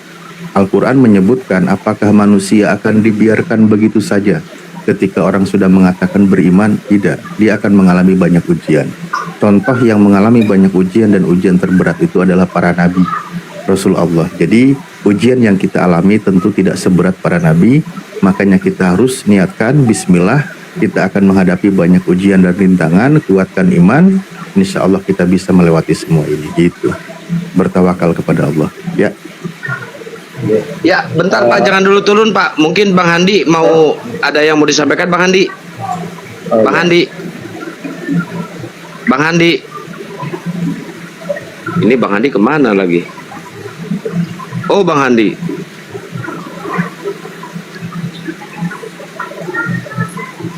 Al-Quran menyebutkan apakah manusia akan dibiarkan begitu saja. Ketika orang sudah mengatakan beriman, tidak, dia akan mengalami banyak ujian. Contoh yang mengalami banyak ujian dan ujian terberat itu adalah para nabi, Rasul Allah. Jadi ujian yang kita alami tentu tidak seberat para nabi, makanya kita harus niatkan bismillah, kita akan menghadapi banyak ujian dan rintangan, kuatkan iman, insya Allah kita bisa melewati semua ini gitu. Bertawakal kepada Allah ya. Ya, bentar Pak, jangan dulu turun Pak. Mungkin Bang Handi mau ada yang mau disampaikan, Bang Handi. Bang Handi. Bang Handi. Ini Bang Handi kemana lagi? Oh, Bang Handi.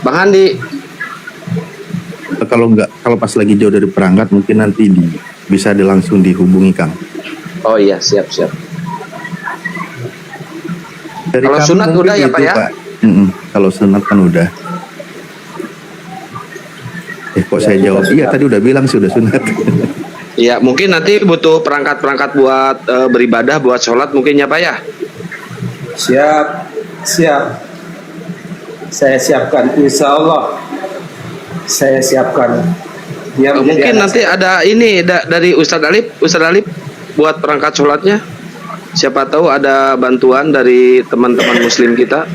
Bang Handi. Kalau pas lagi jauh dari perangkat mungkin nanti bisa langsung dihubungi Kang. Oh iya, siap. Dari kalau sunat udah ya Pak ya? Kalau sunat kan udah. Kok saya jawab iya tadi udah bilang sih udah sunat. Iya, mungkin nanti butuh perangkat-perangkat buat beribadah, buat sholat mungkin ya Pak ya? Siap. Saya siapkan, insya Allah. Saya siapkan. Mungkin nanti ada ini dari Ustadz Alip buat perangkat sholatnya. Siapa tahu ada bantuan dari teman-teman muslim kita.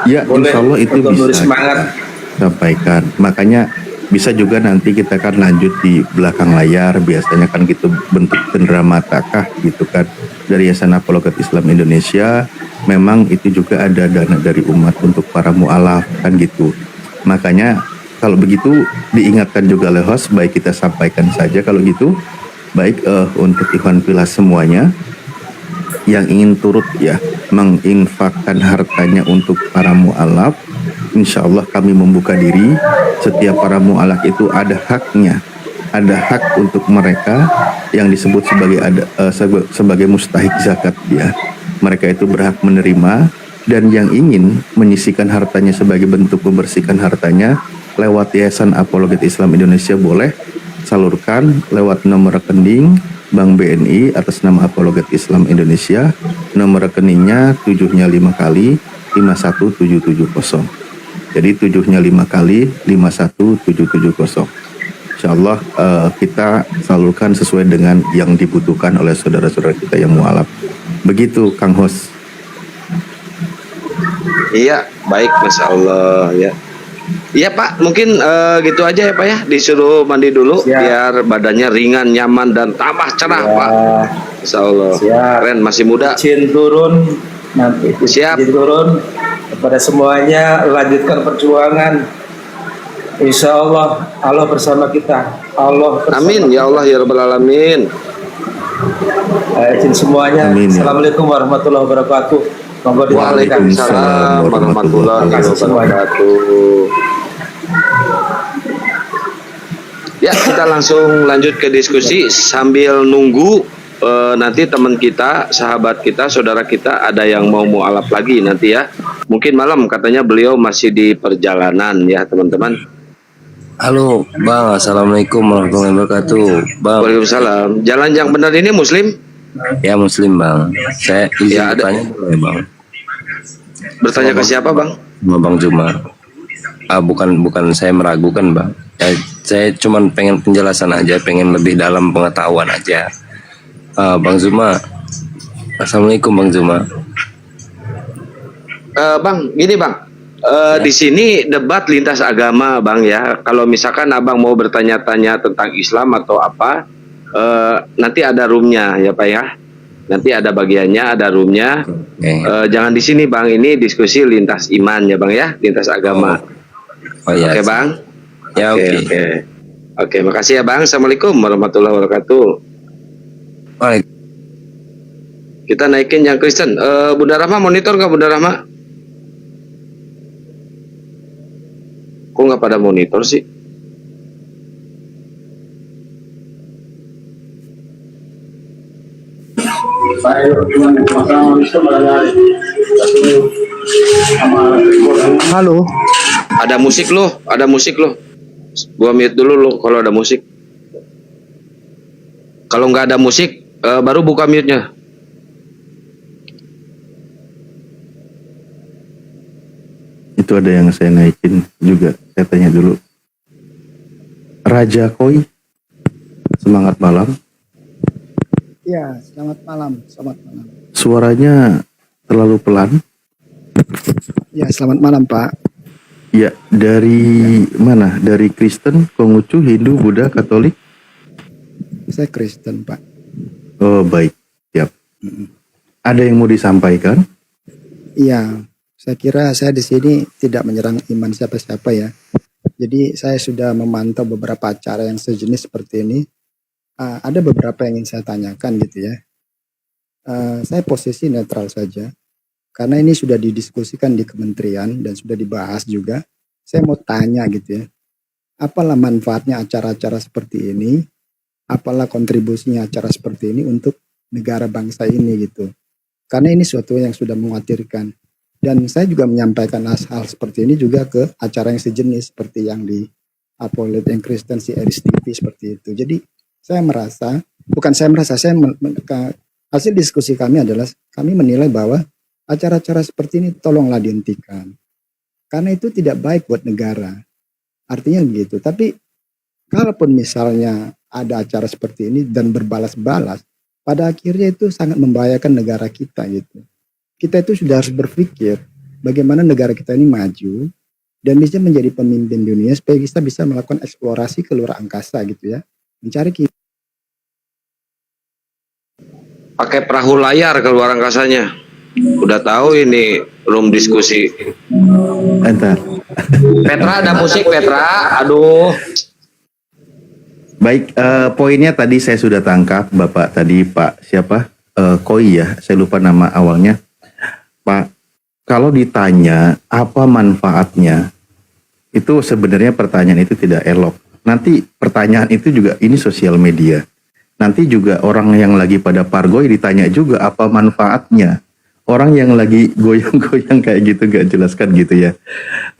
Ya, insya Allah itu bisa semangat. Sampaikan. Makanya bisa juga nanti kita kan lanjut di belakang layar. Biasanya kan gitu bentuk cenderamata gitu kan. Dari Yayasan Apologet Islam Indonesia. Memang itu juga ada dana dari umat untuk para mu'alaf kan gitu. Makanya kalau begitu diingatkan juga oleh host, baik kita sampaikan saja kalau gitu. Baik untuk ikhwan fillah semuanya yang ingin turut ya menginfakkan hartanya untuk para mu'alaf, insya Allah kami membuka diri. Setiap para mu'alaf itu ada haknya, ada hak untuk mereka yang disebut sebagai mustahik zakat ya. Mereka itu berhak menerima, dan yang ingin menyisikan hartanya sebagai bentuk membersihkan hartanya lewat Yayasan Apologet Islam Indonesia boleh salurkan lewat nomor rekening Bank BNI atas nama Apologet Islam Indonesia. Nomor rekeningnya 7-nya 5 kali 51770. Jadi 7-nya 5 kali 51770. Insya Allah kita salurkan sesuai dengan yang dibutuhkan oleh saudara-saudara kita yang mualaf. Begitu Kang Hos. Iya, baik, Masya Allah ya. Iya Pak, mungkin gitu aja ya Pak ya, disuruh mandi dulu. Siap. Biar badannya ringan, nyaman, dan tambah cerah Pak. Insya Allah. Siap. Keren, masih muda. Izin turun nanti. Siap. Izin turun kepada semuanya, lanjutkan perjuangan. Insya Allah, Allah bersama kita. Allah bersama Amin ya Allah ya Rabbal Alamin. Izin semuanya. Amin, ya. Assalamualaikum warahmatullahi wabarakatuh. Monggo dilanjutkan. Waalaikumsalam warahmatullahi wabarakatuh. Ya, kita langsung lanjut ke diskusi sambil nunggu nanti teman kita, sahabat kita, saudara kita ada yang mau mualaf lagi nanti ya. Mungkin malam katanya beliau masih di perjalanan ya teman-teman. Halo Bang, Assalamualaikum warahmatullahi wabarakatuh. Bang. Waalaikumsalam. Jalan yang benar ini Muslim? Ya Muslim Bang. Saya izin Ya, ada. bertanya boleh Bang? Bertanya ke siapa Bang? Sama Bang Juma. Bukan saya meragukan Bang. Saya cuman pengen penjelasan aja, pengen lebih dalam pengetahuan aja. Bang Zuma. Assalamualaikum Bang Zuma. Bang, gini Bang. Di sini debat lintas agama Bang ya. Kalau misalkan Abang mau bertanya-tanya tentang Islam atau apa, nanti ada roomnya ya Pak ya. Nanti ada bagiannya, ada roomnya. Jangan di sini Bang, ini diskusi lintas iman ya Bang ya, lintas agama. Oh ya. Oke Bang. Ya oke. Oke, makasih ya Bang. Assalamualaikum warahmatullahi wabarakatuh. Baik. Kita naikin yang Kristen. Bunda Rahma monitor nggak Bunda Rahma? Kok nggak pada monitor sih? Halo. Ada musik loh, ada musik loh. Gua mute dulu loh kalau ada musik. Kalau nggak ada musik, baru buka mute-nya. Itu ada yang saya naikin juga. Saya tanya dulu. Raja Koi, semangat malam. Ya, selamat malam. Selamat malam. Suaranya terlalu pelan. Ya, selamat malam, Pak. Ya, dari mana? Dari Kristen, Konghucu, Hindu, Buddha, Katolik? Saya Kristen, Pak. Oh, baik. Siap. Ada yang mau disampaikan? Iya, saya kira saya di sini tidak menyerang iman siapa-siapa ya. Jadi saya sudah memantau beberapa acara yang sejenis seperti ini. Ada beberapa yang ingin saya tanyakan gitu ya. Saya posisi netral saja. Karena ini sudah didiskusikan di kementerian dan sudah dibahas juga. Saya mau tanya gitu ya. Apalah manfaatnya acara-acara seperti ini? Apalah kontribusinya acara seperti ini untuk negara bangsa ini gitu. Karena ini suatu yang sudah mengkhawatirkan. Dan saya juga menyampaikan hal seperti ini juga ke acara yang sejenis seperti yang di Apologet yang Kristen si Eris TV seperti itu. Jadi saya merasa, hasil diskusi kami adalah kami menilai bahwa acara-acara seperti ini tolonglah dihentikan. Karena itu tidak baik buat negara. Artinya begitu. Tapi kalaupun misalnya ada acara seperti ini dan berbalas-balas, pada akhirnya itu sangat membahayakan negara kita gitu. Kita itu sudah harus berpikir bagaimana negara kita ini maju dan bisa menjadi pemimpin dunia supaya kita bisa melakukan eksplorasi ke luar angkasa gitu ya. Mencari kita. Pakai perahu layar ke luar angkasanya. Udah tahu ini room diskusi. Entar. Petra ada musik Petra. Aduh. Baik, poinnya tadi saya sudah tangkap Bapak tadi Pak siapa? Koi ya, saya lupa nama awalnya. Pak kalau ditanya apa manfaatnya, itu sebenarnya pertanyaan itu tidak elok. Nanti pertanyaan itu juga ini sosial media. Nanti juga orang yang lagi pada pargoy ditanya juga apa manfaatnya. Orang yang lagi goyang-goyang kayak gitu gak jelaskan gitu ya.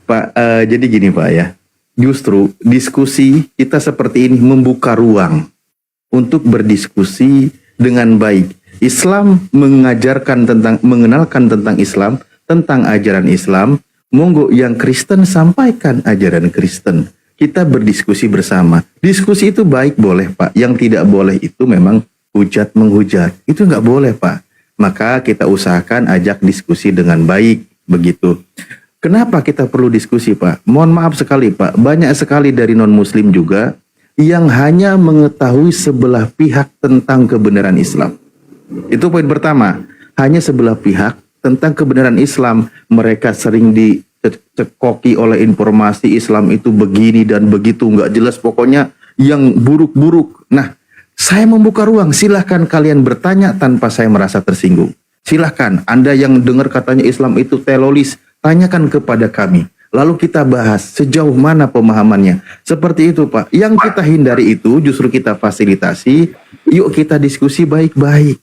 Pak, jadi gini Pak ya. Justru diskusi kita seperti ini membuka ruang untuk berdiskusi dengan baik. Islam mengenalkan tentang Islam, tentang ajaran Islam. Monggo yang Kristen sampaikan ajaran Kristen. Kita berdiskusi bersama. Diskusi itu baik boleh Pak. Yang tidak boleh itu memang hujat menghujat. Itu nggak boleh Pak. Maka kita usahakan ajak diskusi dengan baik. Begitu. Kenapa kita perlu diskusi Pak? Mohon maaf sekali Pak. Banyak sekali dari non-muslim juga yang hanya mengetahui sebelah pihak tentang kebenaran Islam. Itu poin pertama. Hanya sebelah pihak tentang kebenaran Islam. Mereka sering dicekoki oleh informasi Islam itu begini dan begitu, nggak jelas pokoknya yang buruk-buruk. Nah, saya membuka ruang, silahkan kalian bertanya tanpa saya merasa tersinggung. Silahkan, Anda yang dengar katanya Islam itu teroris, tanyakan kepada kami. Lalu kita bahas sejauh mana pemahamannya. Seperti itu Pak, yang kita hindari itu justru kita fasilitasi, yuk kita diskusi baik-baik,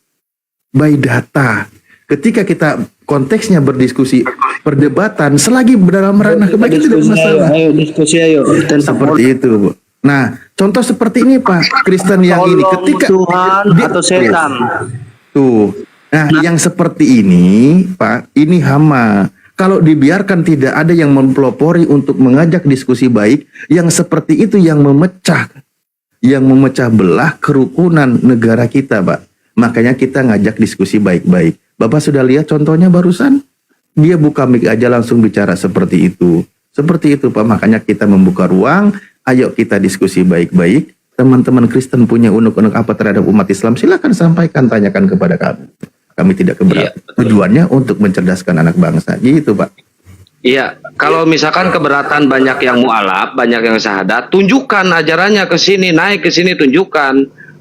by data. Ketika kita konteksnya berdiskusi, perdebatan, selagi dalam ranah kebaikan tidak masalah. Ayo diskusi ayo. Seperti itu, Bu. Nah, contoh seperti ini, Pak. Kristen yang ini ketika Tuhan atau setan. Tuh. Nah, yang seperti ini, Pak, ini hama. Kalau dibiarkan tidak ada yang mempelopori untuk mengajak diskusi baik, yang seperti itu yang memecah belah kerukunan negara kita, Pak. Makanya kita ngajak diskusi baik-baik. Bapak sudah lihat contohnya barusan? Dia buka mic aja langsung bicara seperti itu. Seperti itu Pak, makanya kita membuka ruang. Ayo kita diskusi baik-baik. Teman-teman Kristen punya unek-unek apa terhadap umat Islam, silakan sampaikan, tanyakan kepada kami. Kami tidak keberatan. Tujuannya untuk mencerdaskan anak bangsa. Gitu Pak. Iya, kalau misalkan keberatan banyak yang mualaf, banyak yang syahadat, tunjukkan ajarannya ke sini, naik ke sini, tunjukkan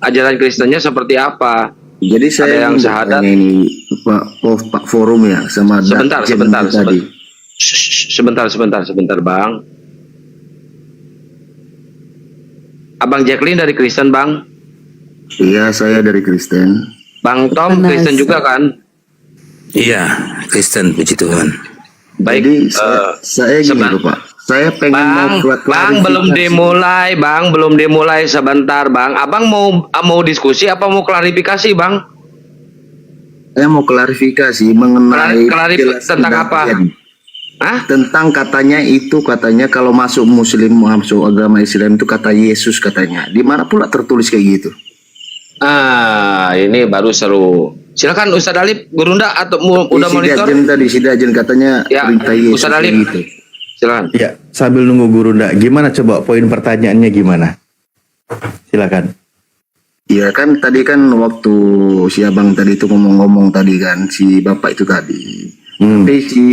ajaran Kristennya seperti apa. Jadi saya yang syahadat ini Pak Forum ya sama sebentar tadi. Sebentar Bang. Abang Jacqueline dari Kristen Bang? Iya, saya dari Kristen. Bang Tom Kristen juga kan? Iya, Kristen, puji Tuhan. Baik. Jadi saya gini Pak. Saya pengen Bang belum dimulai sebentar Bang. Abang mau diskusi apa mau klarifikasi Bang? Saya mau klarifikasi mengenai tentang apa? Hah? Tentang katanya kalau masuk masuk agama Islam itu kata Yesus katanya. Di mana pula tertulis kayak gitu? Ini baru seru. Silakan Ustadz Alif, Gurunda atau udah monitor? Sidajen katanya ya, perintah Yesus Ustadz Alif. gitu. Silakan. Ya, sambil nunggu Gurunda, gimana coba poin pertanyaannya gimana? Silakan. Iya kan tadi kan waktu si abang tadi itu ngomong-ngomong tadi kan si bapak itu tadi. Tapi si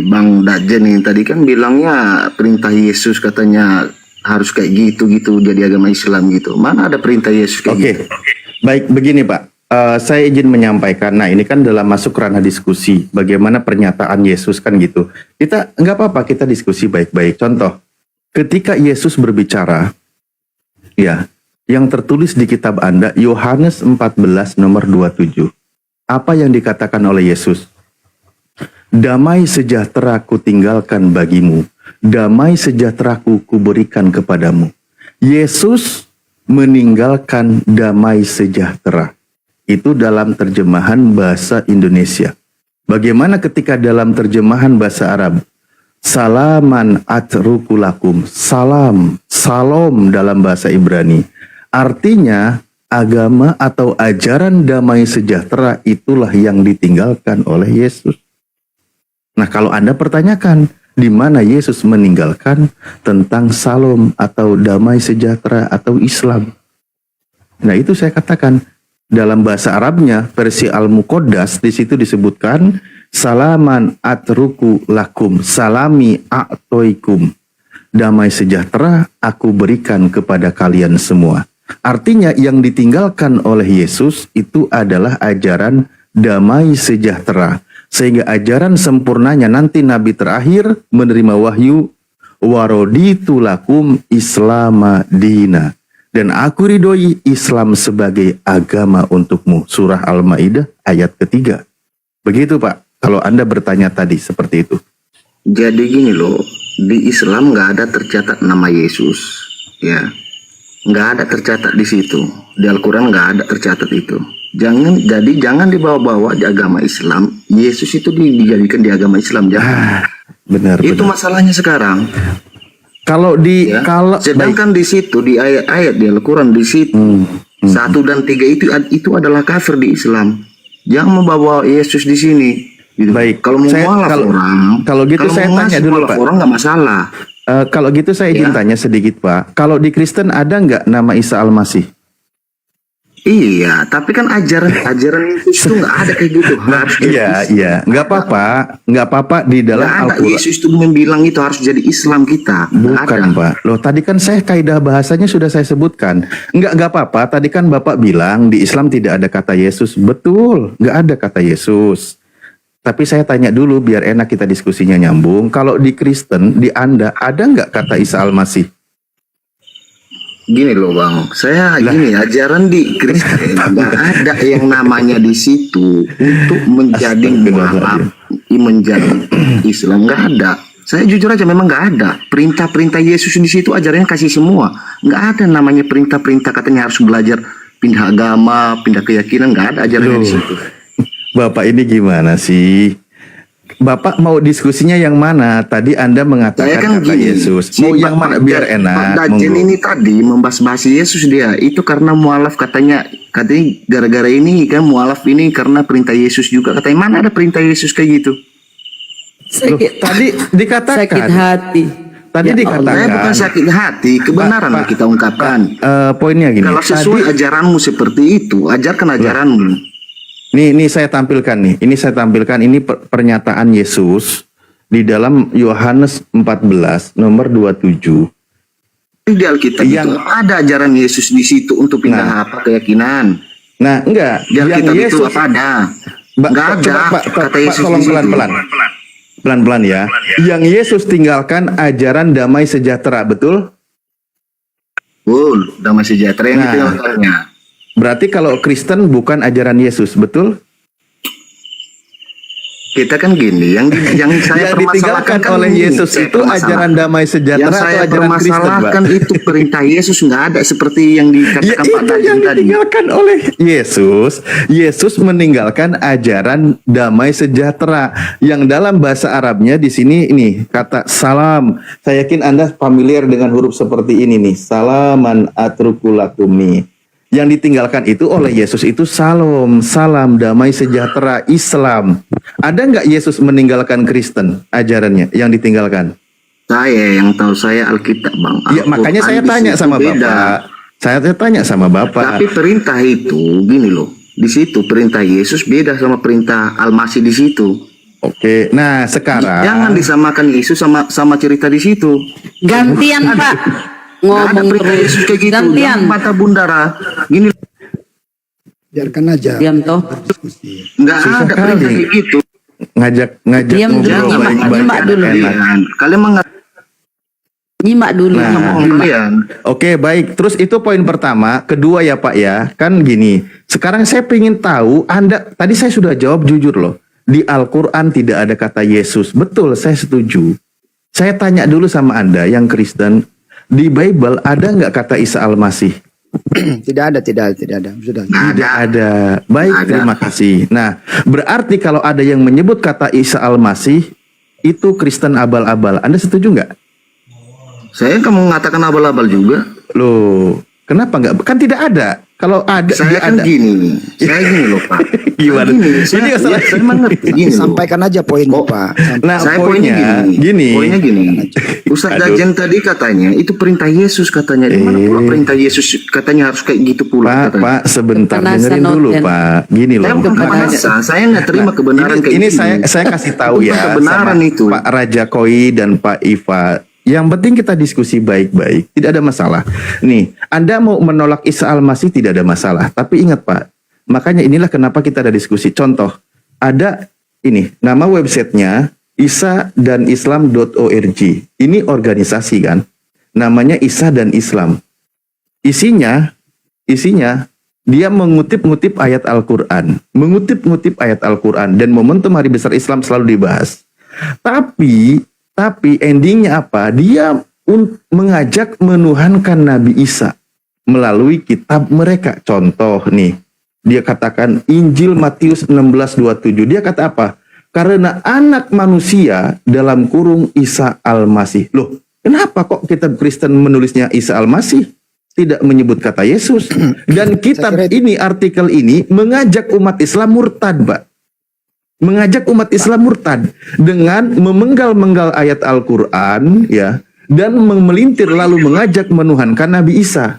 Bang Dajen ini tadi kan bilangnya perintah Yesus katanya harus kayak gitu jadi agama Islam gitu. Mana ada perintah Yesus kayak gitu? Baik, begini Pak. Saya izin menyampaikan. Nah, ini kan dalam masuk ranah diskusi. Bagaimana pernyataan Yesus kan gitu. Kita nggak apa-apa kita diskusi baik-baik. Contoh, ketika Yesus berbicara, ya, yang tertulis di kitab Anda Yohanes 14 nomor 27. Apa yang dikatakan oleh Yesus? Damai sejahtera kutinggalkan bagimu. Damai sejahtera kuberikan kepadamu. Yesus meninggalkan damai sejahtera. Itu dalam terjemahan bahasa Indonesia. Bagaimana ketika dalam terjemahan bahasa Arab? Salaman atrukulakum. Salam, salom dalam bahasa Ibrani. Artinya agama atau ajaran damai sejahtera itulah yang ditinggalkan oleh Yesus. Nah, kalau Anda pertanyakan, di mana Yesus meninggalkan tentang salom atau damai sejahtera atau Islam? Nah, itu saya katakan dalam bahasa Arabnya versi Al-Muqaddas di situ disebutkan salaman atruku lakum, salami a'toikum. Damai sejahtera aku berikan kepada kalian semua. Artinya yang ditinggalkan oleh Yesus itu adalah ajaran damai sejahtera. Sehingga ajaran sempurnanya nanti Nabi terakhir menerima wahyu, waraditu lakum islama dina. Dan aku ridhoi Islam sebagai agama untukmu. Surah Al-Maidah ayat ketiga. Begitu Pak, kalau Anda bertanya tadi seperti itu. Jadi gini loh, di Islam nggak ada tercatat nama Yesus, ya, nggak ada tercatat di situ. Di Al-Quran nggak ada tercatat itu. Jangan dibawa-bawa di agama Islam. Yesus itu dijadikan di agama Islam, jangan. Benar. Itu benar. masalahnya sekarang. Kalau di Ya. kalau Sedangkan di situ di ayat-ayat di Al-Quran di situ 1 dan 3 itu adalah kafir di Islam. Jangan membawa Yesus di sini. Gitu. Baik. Kalau mau mualaf orang, kalau gitu saya mau tanya ngasih dulu mualaf Pak. orang nggak masalah. Kalau gitu saya izin Ya. tanya sedikit Pak. Kalau di Kristen ada nggak nama Isa Al-Masih? Iya, tapi kan ajaran Yesus itu nggak ada kayak gitu. Harus jadi Iya, Islam. iya. Nggak apa-apa di dalam Nggak ada. Al-Quran. Yesus itu membilang itu harus jadi Islam kita. Nggak Bukan ada. Pak. Loh tadi kan saya kaidah bahasanya sudah saya sebutkan. Nggak apa-apa. Tadi kan Bapak bilang di Islam tidak ada kata Yesus. Betul, nggak ada kata Yesus. Tapi saya tanya dulu biar enak kita diskusinya nyambung. Kalau di Kristen, di Anda ada nggak kata Isa Al-Masih? Gini loh Bang, saya gini ajaran di Kristen nggak ada yang namanya di situ untuk menjadi mualaf, menjadi Islam, nggak ada. Saya jujur aja memang nggak ada perintah-perintah Yesus di situ, ajarannya kasih semua. Nggak ada namanya perintah-perintah katanya harus belajar pindah agama, pindah keyakinan, nggak ada ajarannya di situ. Bapak ini gimana sih? Bapak mau diskusinya yang mana? Tadi Anda Saya mengatakan kan kata gini, Yesus. Mau yang mana biar enak? Pak Dajen Monggo. ini tadi membahas Yesus dia itu karena mualaf katanya gara-gara ini kan mualaf ini karena perintah Yesus juga katanya mana ada perintah Yesus kayak gitu. Loh, tadi dikatakan. Sakit hati. Tadi Ya dikatakan. Saya bukan sakit hati, kebenaran Pak, yang kita ungkapkan. Poinnya gini. Kalau sesuai ajaranmu seperti itu, ajarkan ajaranmu. Nih saya tampilkan nih. Ini saya tampilkan ini pernyataan Yesus di dalam Yohanes 14 nomor 27. Di Alkitab Yang- itu ada ajaran Yesus di situ untuk pindah apa keyakinan. Nah, enggak. Di Alkitab itu apa ada? Enggak ada Coba, kata Yesus tolong di situ. pelan-pelan. Pelan-pelan ya. Yang Yesus tinggalkan ajaran damai sejahtera, betul? Damai sejahtera yang Nah. ditinggalkannya. Berarti kalau Kristen bukan ajaran Yesus, betul? Kita kan gini, yang saya Yang permasalahkan ditinggalkan kan oleh ini, Yesus saya itu permasalahkan. ajaran damai sejahtera Yang atau saya ajaran Kristen, Pak? permasalahkan itu perintah Yesus nggak ada seperti yang Ya dikatakan Pak itu Dajen yang tadi. ditinggalkan oleh Yesus. Yesus meninggalkan ajaran damai sejahtera yang dalam bahasa Arabnya di sini ini kata salam. Saya yakin Anda familiar dengan huruf seperti ini nih. Salaman atrukulakum. Yang ditinggalkan itu oleh Yesus itu salam, salam, damai sejahtera, Islam. Ada nggak Yesus meninggalkan Kristen ajarannya yang ditinggalkan? Saya yang tahu saya Alkitab Bang. Ya makanya saya Al-Quran di tanya situ sama beda. Bapak. Saya tanya sama Bapak. Tapi perintah itu gini loh. Di situ perintah Yesus beda sama perintah Al-Masih di situ. Oke, nah sekarang Jangan disamakan Yesus sama cerita di situ. Gantian Pak. Nggak ada Ngomong perintah terus. Yesus kayak gitu. Gantian. Jangan mata bundara. Gini Biarkan aja. Diam toh. nggak Susah ada perintah kali. kayak gitu. ngajak Diam dulu, ngobrol nyimak baik-baik dulu. enak. Kalian Nyimak dulu. Nah. ngomong kalian. Oke baik, terus itu poin pertama. Kedua ya Pak ya, kan gini. Sekarang saya ingin tahu, Anda tadi saya sudah jawab jujur loh. Di Al-Quran tidak ada kata Yesus. Betul, saya setuju. Saya tanya dulu sama Anda yang Kristen, di Bible ada nggak kata Isa Al-Masih? Tidak ada. Sudah. Tidak ada. Baik, Ada. terima kasih. Nah, berarti kalau ada yang menyebut kata Isa Al-Masih, itu Kristen abal-abal. Anda setuju nggak? Saya kan mengatakan abal-abal juga. Loh, kenapa nggak? Kan tidak ada. Kalau ada, Saya dia kan ada. gini. Saya gini loh Pak. Gimana? Gini, Ini masalah- saya mengerti gini loh. Sampaikan aja poinnya, Pak. Nah, Saya poinnya gini. Poinnya gini. Ustaz Aduh. Dajen tadi katanya itu perintah Yesus katanya. Di mana pula perintah Yesus katanya harus kayak gitu pula katanya. Pak, sebentar Kepanasan dengerin dulu, Noten. Pak. Gini Saya loh. bukan kepanasan, saya nggak terima kebenaran kayak Ini gini. saya kasih tahu Bukan ya kebenaran sama itu. Pak Raja Koi dan Pak Iva. Yang penting kita diskusi baik-baik, tidak ada masalah. Nih, Anda mau menolak Isa Al-Masih tidak ada masalah. Tapi ingat Pak, makanya inilah kenapa kita ada diskusi. Contoh, ada ini nama websitenya isaadanislam.org. Ini organisasi kan, namanya Isa dan Islam. Isinya dia mengutip-ngutip ayat Al-Quran, dan momentum Hari Besar Islam selalu dibahas. Tapi endingnya apa? Dia mengajak menuhankan Nabi Isa melalui kitab mereka. Contoh nih, dia katakan Injil Matius 16:27. Dia kata apa? Karena anak manusia dalam kurung Isa Al-Masih. Loh, kenapa kok kitab Kristen menulisnya Isa Al-Masih? Tidak menyebut kata Yesus. Dan kitab ini, artikel ini mengajak umat Islam murtad, Pak. Mengajak umat Islam murtad dengan memenggal-menggal ayat Al-Quran, ya, dan memelintir lalu mengajak menuhankan Nabi Isa.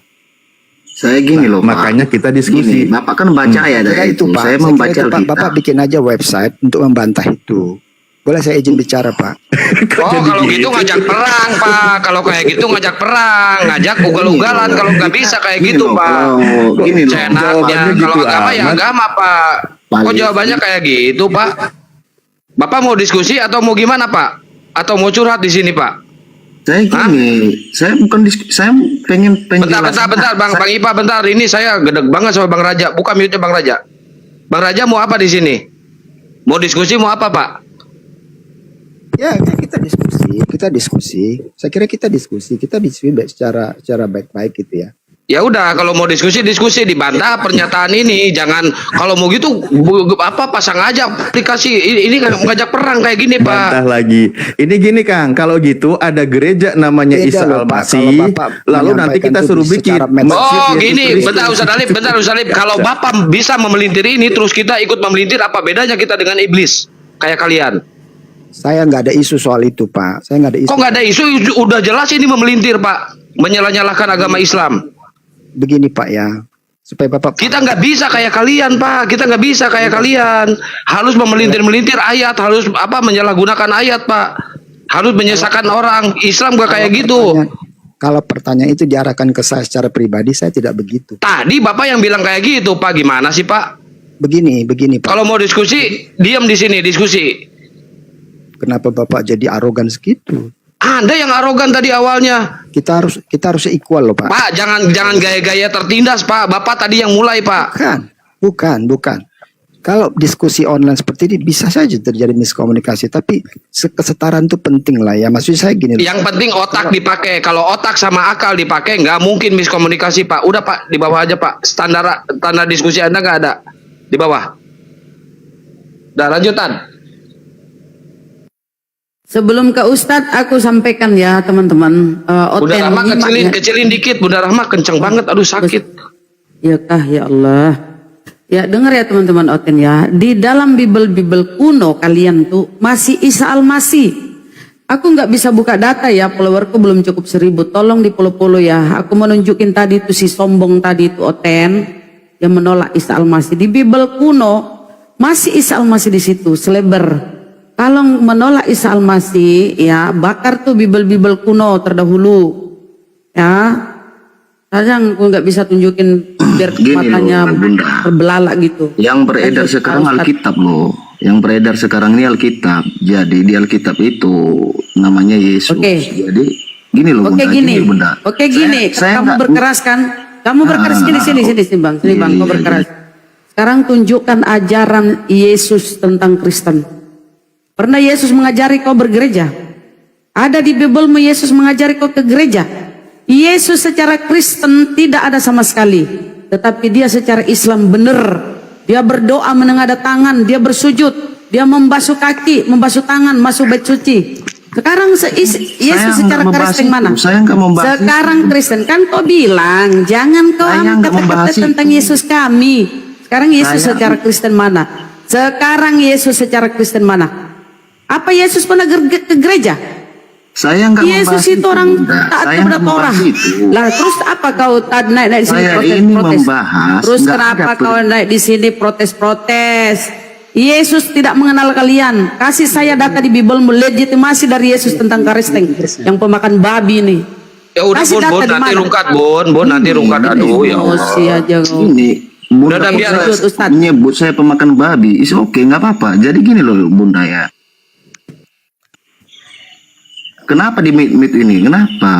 Saya gini loh, makanya kita diskusi. Gini, Bapak kan baca ayat itu. Pak. Saya membaca Pak, Bapak bikin aja website untuk membantah itu. Boleh saya izin bicara, Pak? Kalau gitu ngajak perang, Pak. Kalau kayak gitu ngajak perang, ngajak ugal-ugalan. Kalau nggak bisa kayak gitu, Pak. Gini loh. Cenaknya. Kalau agama ya agama, Pak. Kok jawabannya kayak gitu, Pak? Bapak mau diskusi atau mau gimana, Pak? Atau mau curhat di sini, Pak? Saya gini, saya bukan saya pengen Bentar, Bang Ipa, bentar. Ini saya gedeg banget sama Bang Raja. Buka mute-nya Bang Raja. Bang Raja mau apa di sini? Mau diskusi mau apa, Pak? Ya, kita diskusi. Saya kira kita diskusi secara baik-baik gitu ya. Ya udah, kalau mau diskusi dibantah pernyataan ini. Jangan kalau mau gitu pasang aja aplikasi ini ngajak perang kayak gini, Pak. Bantah lagi. Ini gini, Kang, kalau gitu ada gereja namanya Isa Al-Masih, lalu nanti kita suruh bikin Oh, gini, bentar Ustaz Alif. Kalau Bapak bisa memelintir ini terus kita ikut memelintir, apa bedanya kita dengan iblis kayak kalian? Saya nggak ada isu soal itu, Pak. Saya nggak ada isu. Kok nggak ada isu? Udah jelas ini memelintir, Pak. Menyalah-nyalahkan agama Islam. Begini, Pak, ya. Supaya Bapak... Kita nggak bisa kayak kalian, Pak. Kita nggak bisa kayak kalian. Harus memelintir-melintir ayat. Harus menyalahgunakan ayat, Pak. Harus menyesatkan orang. Islam nggak kayak gitu. Kalau pertanyaan itu diarahkan ke saya secara pribadi, saya tidak begitu. Tadi Bapak yang bilang kayak gitu, Pak. Gimana sih, Pak? Begini, Pak. Kalau mau diskusi, diam di sini, diskusi. Kenapa Bapak jadi arogan segitu? Anda yang arogan tadi awalnya. Kita harus equal loh, Pak. Pak, jangan gaya-gaya tertindas, Pak. Bapak tadi yang mulai, Pak. Bukan. Kalau diskusi online seperti ini bisa saja terjadi miskomunikasi, tapi kesetaraan itu penting lah ya. Maksud saya gini. Yang penting otak dipakai. Kalau otak sama akal dipakai, nggak mungkin miskomunikasi, Pak. Udah, Pak, di bawah aja, Pak. Standar diskusi Anda nggak ada di bawah. Udah, lanjutan. Sebelum ke Ustadz, aku sampaikan ya teman-teman. Bunda Rahma kecilin dikit. Bunda Rahma kenceng banget. Aduh, sakit. Ya kah, ya Allah. Ya dengar ya teman-teman Oten ya. Di dalam Bible kuno kalian tuh masih Isa Al-Masih. Aku nggak bisa buka data ya. Followerku belum cukup 1000. Tolong di follow ya. Aku mau nunjukin tadi itu si sombong tadi itu Oten yang menolak Isa Al-Masih. Di Bible kuno masih Isa Al-Masih di situ. Selebar. Kalau menolak Isa Al-Masih, ya bakar tuh Bible kuno terdahulu, ya. Kadang aku nggak bisa tunjukin biar matanya terbelalak gitu. Yang beredar sekarang Alkitab loh. Yang beredar sekarang ini Alkitab. Jadi di Alkitab itu namanya Yesus. Jadi gini loh, Bunda. Gini. Kamu berkeras kan? Kamu berkeras sini bang, kau berkeras. Sekarang tunjukkan ajaran Yesus tentang Kristen. Pernah Yesus mengajari kau bergereja? Ada di Bible Yesus mengajari kau ke gereja? Yesus secara Kristen tidak ada sama sekali. Tetapi dia secara Islam benar. Dia berdoa menengadah tangan, dia bersujud, dia membasuh kaki, membasuh tangan, masuk bait suci. Sekarang Yesus secara Kristen mana? Sekarang Kristen kan kau bilang jangan kau kata-kata tentang Yesus kami. Sekarang Yesus secara Kristen mana? Sekarang Yesus secara Kristen mana? Apa Yesus pernah ke gereja? Saya enggak Yesus itu orang taat kepada Torah. Lah terus apa kau naik di sini protes? Terus kenapa kau naik di sini protes? Yesus tidak mengenal kalian. Kasih saya data di Bible legitimasi dari Yesus tentang Kristen yang pemakan babi ini. Ya udah Bun, nanti rungkat Bun, nanti rungkat. Aduh ya Allah. Ini Bunda Udah, biar- Lanjut, Ustaz. menyebut saya pemakan babi, is oke, nggak apa-apa. Jadi gini loh Bunda ya. Kenapa di meet ini? Kenapa?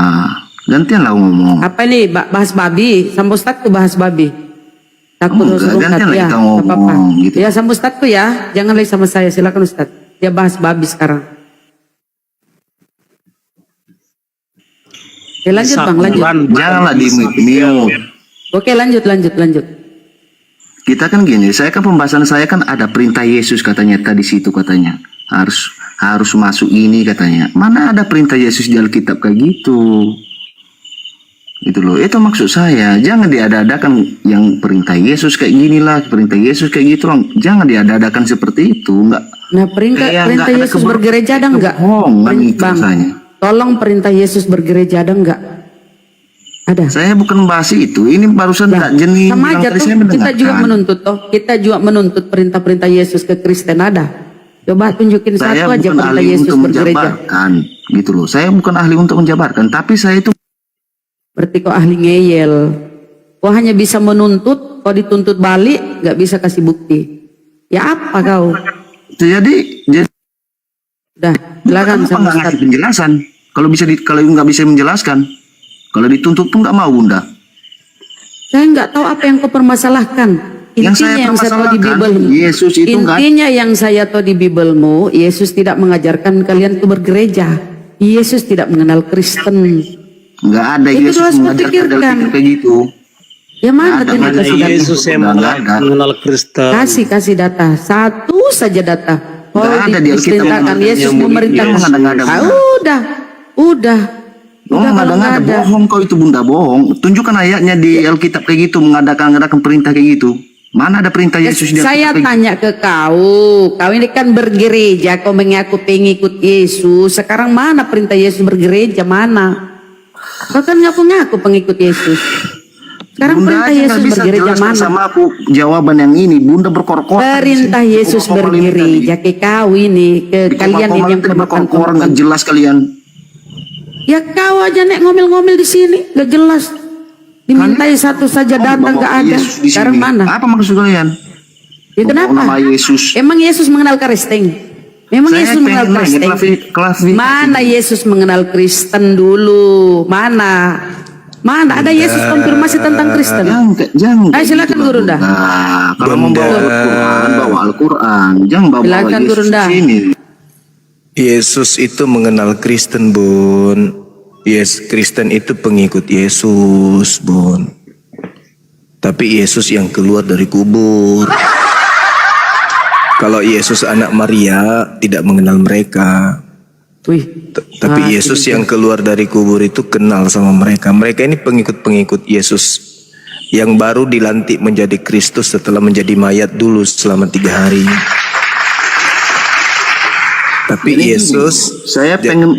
Gantianlah ngomong. Apa nih bahas babi? Sama Ustadku bahas babi. Takut Oh, harus enggak, gantian lah ya, kita nggak ngomong, apa-apa. gitu. Ya sama Ustadku ya, jangan lagi sama saya. Silakan Ustad. Dia bahas babi sekarang. Oke, lanjut bang, lanjut. Janganlah di mute. Oke, lanjut. Kita kan gini, saya kan pembahasan saya kan ada perintah Yesus katanya tadi situ katanya. Harus masuk ini katanya. Mana ada perintah Yesus di Alkitab kayak gitu? Itu loh, itu maksud saya. Jangan diada-adakan yang perintah Yesus kayak gini lah, perintah Yesus kayak gitu loh. Jangan diada-adakan seperti itu, enggak. Nah, perintah Nggak ada Yesus bergereja ada enggak? kebohongan itu Bang, rasanya. tolong perintah Yesus bergereja ada enggak? Ada. Saya bukan bahas itu. Ini barusan Nah, tak jenis sama bilang aja tadi tuh, saya kita mendengarkan. juga menuntut toh. Kita juga menuntut perintah-perintah Yesus ke Kristen ada. Coba tunjukin Saya satu aja bukan perintah ahli Yesus untuk bergereja. menjabarkan, gitu loh. Saya bukan ahli untuk menjabarkan, tapi saya itu Berarti kau ahli ngeyel. Kau hanya bisa menuntut, kau dituntut balik, nggak bisa kasih bukti. Ya apa kau? jadi Udah, silakan kenapa sama nggak Ustaz. ngasih penjelasan? Kalau nggak bisa menjelaskan, kalau dituntut pun nggak mau Bunda. Saya nggak tahu apa yang kau permasalahkan. Yang saya Intinya yang saya tahu di permasalahkan, Bible. Yesus itu nggak- Intinya yang saya tahu di Biblemu, Yesus tidak mengajarkan kalian itu bergereja. Yesus tidak mengenal Kristen. Nggak ada Itu Yesus harus mengajarkan kupikirkan. dalam kayak gitu. Ya mana Nggak ada, tunjuk nggak ada. kasih data? Yesus yang mengenal Kristen. Kasih data. Satu saja data. Nggak ada di Alkitab Diperintahkan yang Yesus namanya memerintahkan. Yesus. Nggak ada. Ah, udah. Oh, Udah nggak kalau nggak ada. ada. Bohong kau itu Bunda, bohong. Tunjukkan ayatnya di Alkitab kayak gitu, mengadakan perintah kayak gitu. Mana ada perintah Yesus di Saya Alkitab kayak gitu? tanya ke kau ini kan bergereja, kau mengaku pengikut Yesus. Sekarang mana perintah Yesus bergereja, mana? Kau kan ngaku-ngaku pengikut Yesus. Sekarang Bunda perintah aja nggak Yesus bisa bergereja jelaskan mana? sama aku jawaban yang ini. Bunda berkor-kor. Perintah Yesus bergereja ke kau ini, ke kalian ini yang berkor-kor nggak jelas kalian. Ya kau aja nek ngomel-ngomel di sini, gak jelas. Dimintai satu saja datang gak ada. Yesus di Sekarang sini. mana? Apa maksud kalian? Ya kenapa? Nama Yesus. Emang Yesus mengenal Kristen? Memang Saya Yesus mengenal pengen nanya Kristen? klasifikasi. Mana Yesus mengenal Kristen dulu? Mana? Ada Yesus konfirmasi tentang Kristen? Jangan. Ayo silakan Guru dah. Nah, kalau membawa Al-Quran, bawa Al-Quran. Jangan bawa Silakan, Yesus Guru di dah. sini. Yesus itu mengenal Kristen, Bun. Yes, Kristen itu pengikut Yesus, Bun. Tapi Yesus yang keluar dari kubur. Kalau Yesus anak Maria tidak mengenal mereka. Wih. Tapi Yesus yang keluar dari kubur itu kenal sama mereka. Mereka ini pengikut-pengikut Yesus yang baru dilantik menjadi Kristus setelah menjadi mayat dulu selama 3 hari. Tapi Yesus Saya pengen